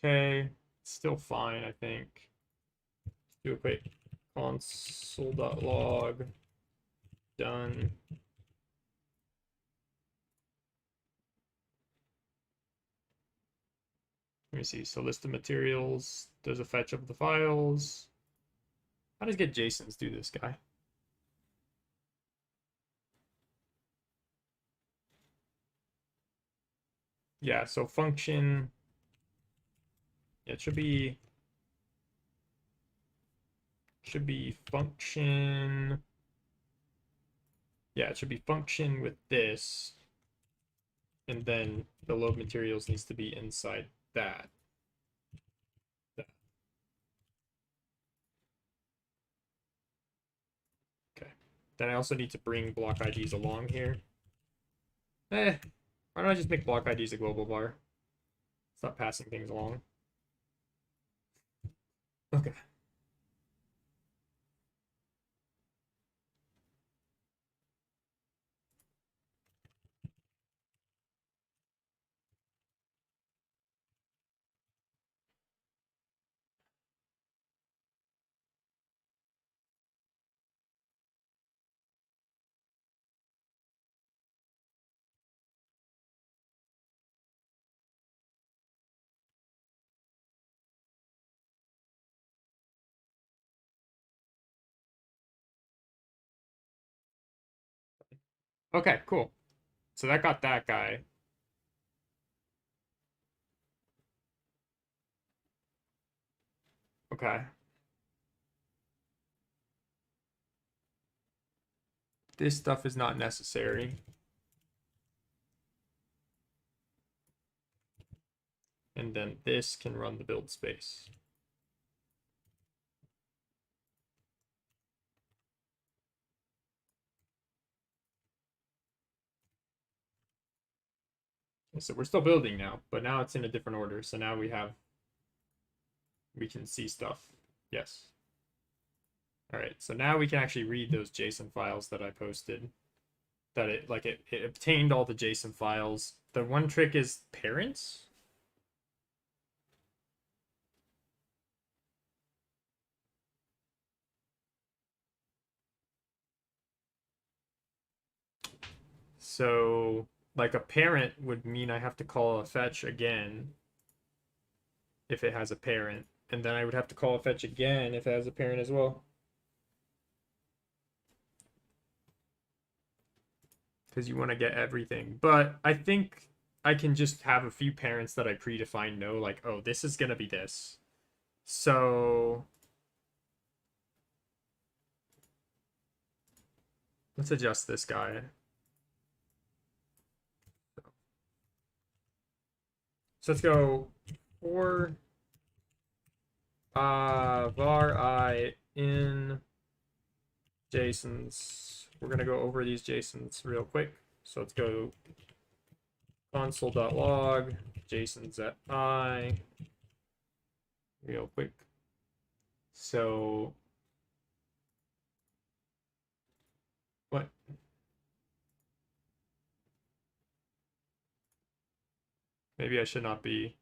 Okay, still fine, I think. Let's do a quick console.log done. Let me see. So list of materials. Does a fetch of the files. How does get JSONs do this, guy? Yeah, so function. Yeah, it should be function. Yeah, it should be function with this. And then the load materials needs to be inside that. Okay. Then I also need to bring block IDs along here. Why don't I just make block IDs a global var? Stop passing things along. Okay. Okay, cool. So that got that guy. Okay. This stuff is not necessary. And then this can run the build space. So we're still building now, but now it's in a different order. So now we can see stuff. Yes. All right. So now we can actually read those JSON files that I posted. That it obtained all the JSON files. The one trick is parents. So like a parent would mean I have to call a fetch again if it has a parent, and then I would have to call a fetch again if it has a parent as well. Because you want to get everything. But I think I can just have a few parents that I predefine know, like, oh, this is gonna be this. So let's adjust this guy. So let's go for var I in JSONs. We're gonna go over these JSONs real quick. So let's go console.log JSONs at I real quick. So what? Maybe I should not be.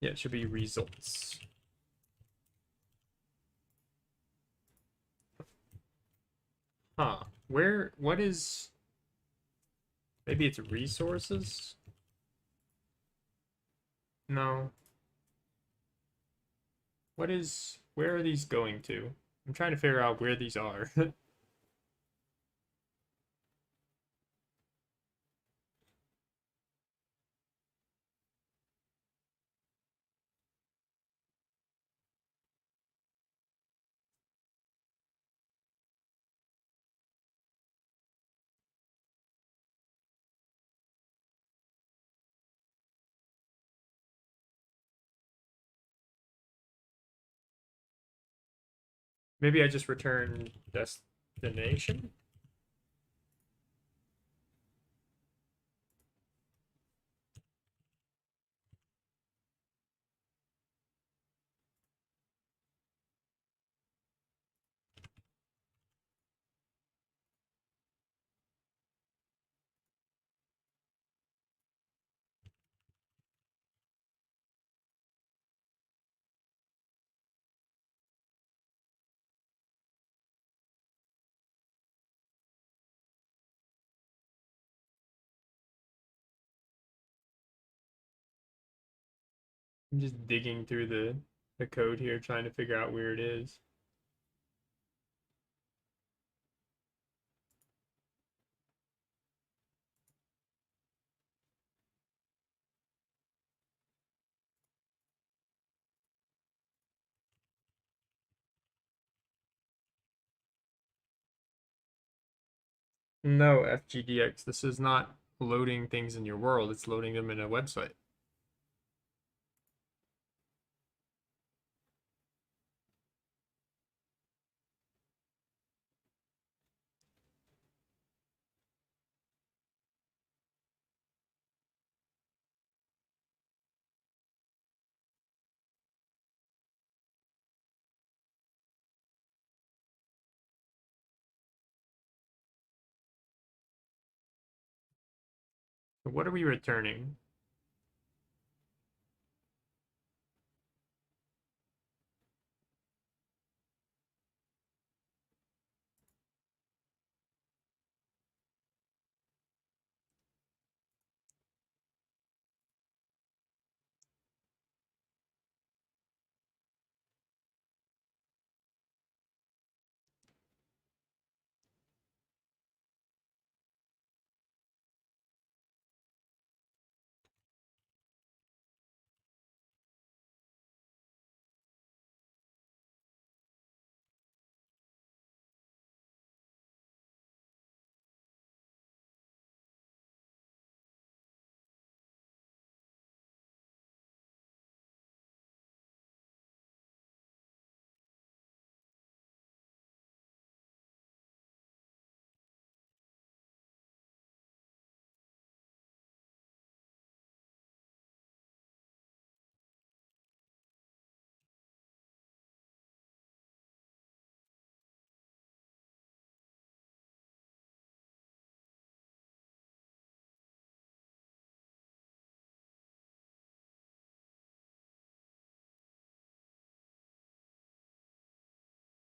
Yeah, it should be results. Huh. What is, maybe it's resources? No. Where are these going to? I'm trying to figure out where these are. Maybe I just return destination? I'm just digging through the code here, trying to figure out where it is. No, FGDX, this is not loading things in your world, it's loading them in a website. So what are we returning?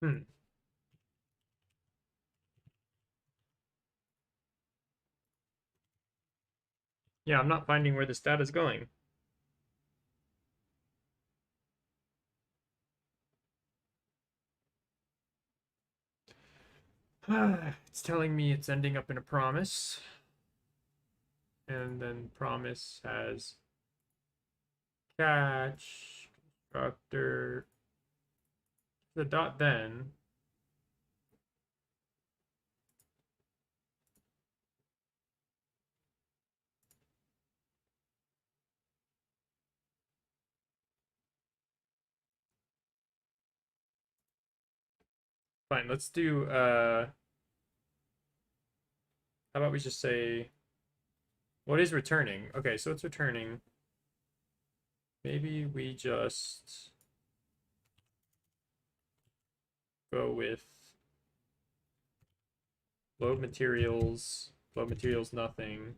Hmm. Yeah, I'm not finding where the stat is going. It's telling me it's ending up in a promise. And then promise has catch, constructor, the dot then. Fine, let's do how about we just say what is returning? Okay, so it's returning. Maybe we just go with load materials nothing,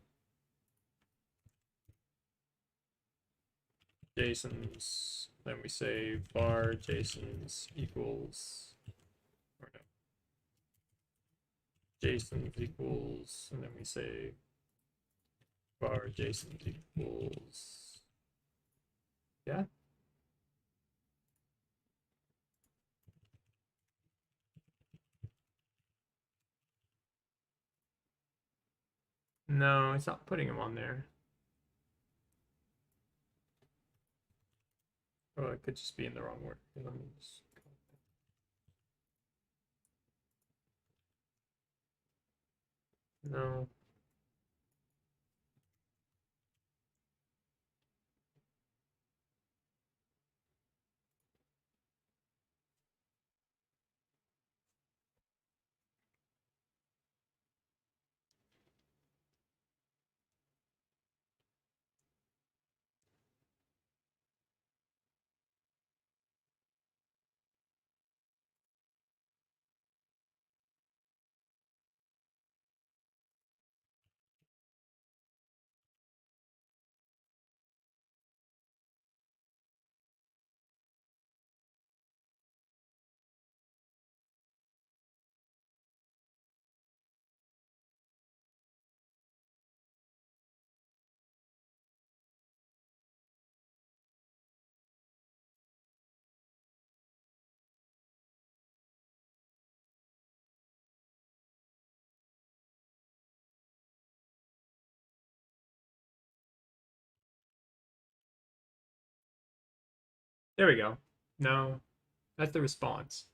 JSONs, then we say var JSONs equals, or no, JSONs equals, and then we say var JSONs equals, yeah. No, it's not putting them on there. Oh, it could just be in the wrong order. Let me just... No. There we go. No, that's the response.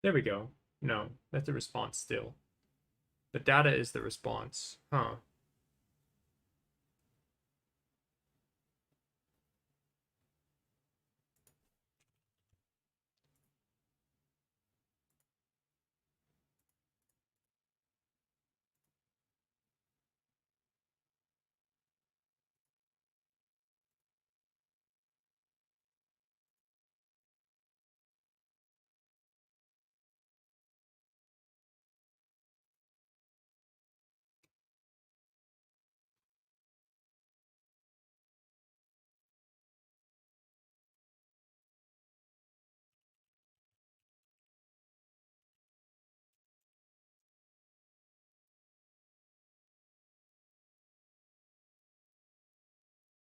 There we go. No, that's the response still. The data is the response. Huh.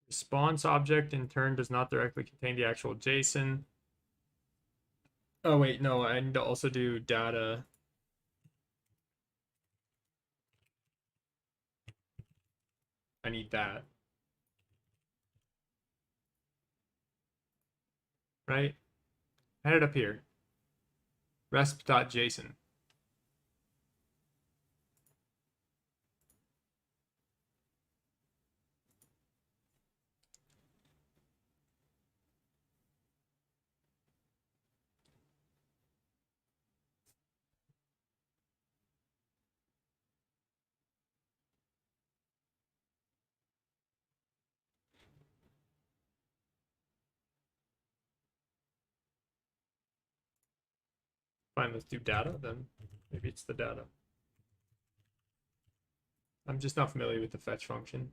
Response object in turn does not directly contain the actual JSON. Oh wait, no, I need to also do data. I need that. Right? I had it up here. Resp.json. Fine, let's do data then. Maybe it's the data. I'm just not familiar with the fetch function.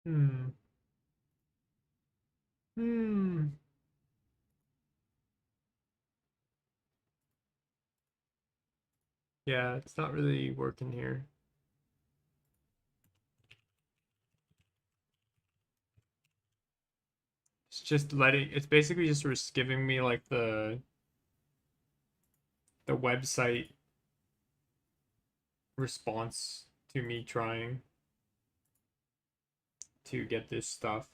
Hmm. Hmm. Yeah, it's not really working here. It's just letting, it's basically just giving me like the website response to me trying to get this stuff,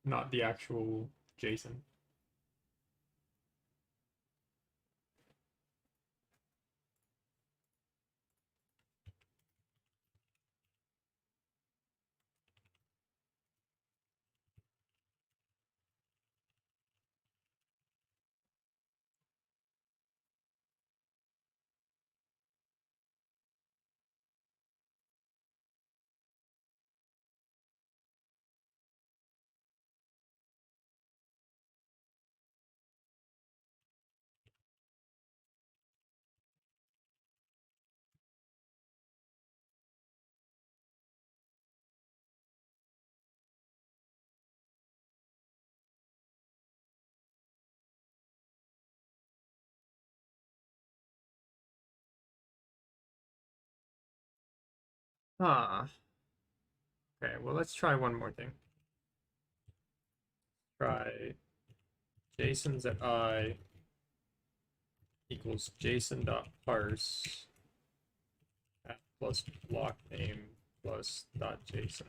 not the actual JSON. Ah. Okay, well, let's try one more thing. Try JSONs at I equals JSON.parse at plus block name plus dot JSON.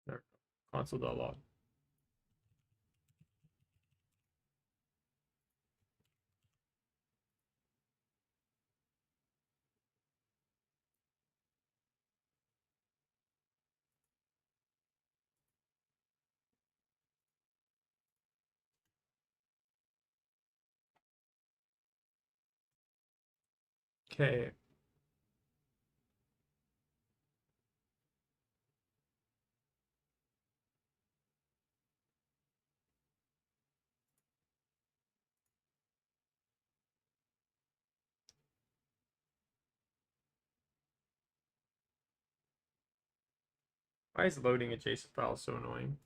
There, console.log. Okay. Why is loading a JSON file so annoying?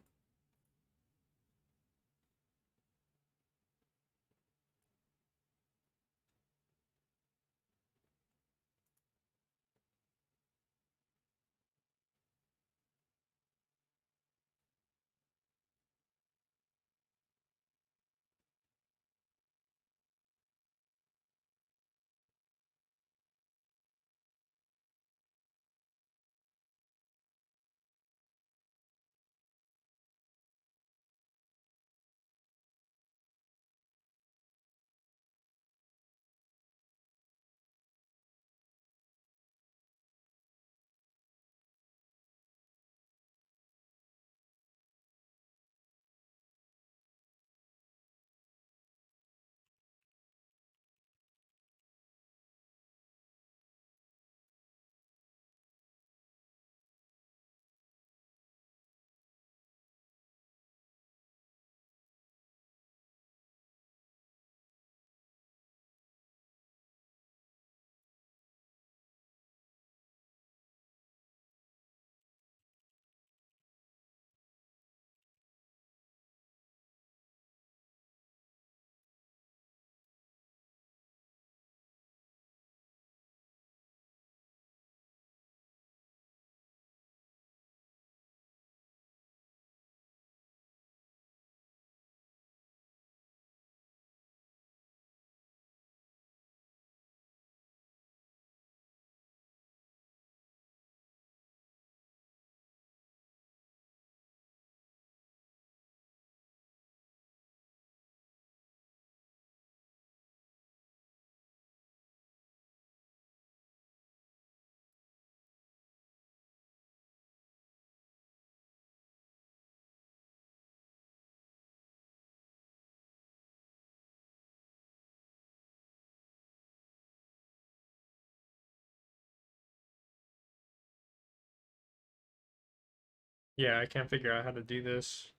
Yeah, I can't figure out how to do this.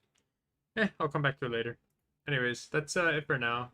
I'll come back to it later. Anyways, that's it for now.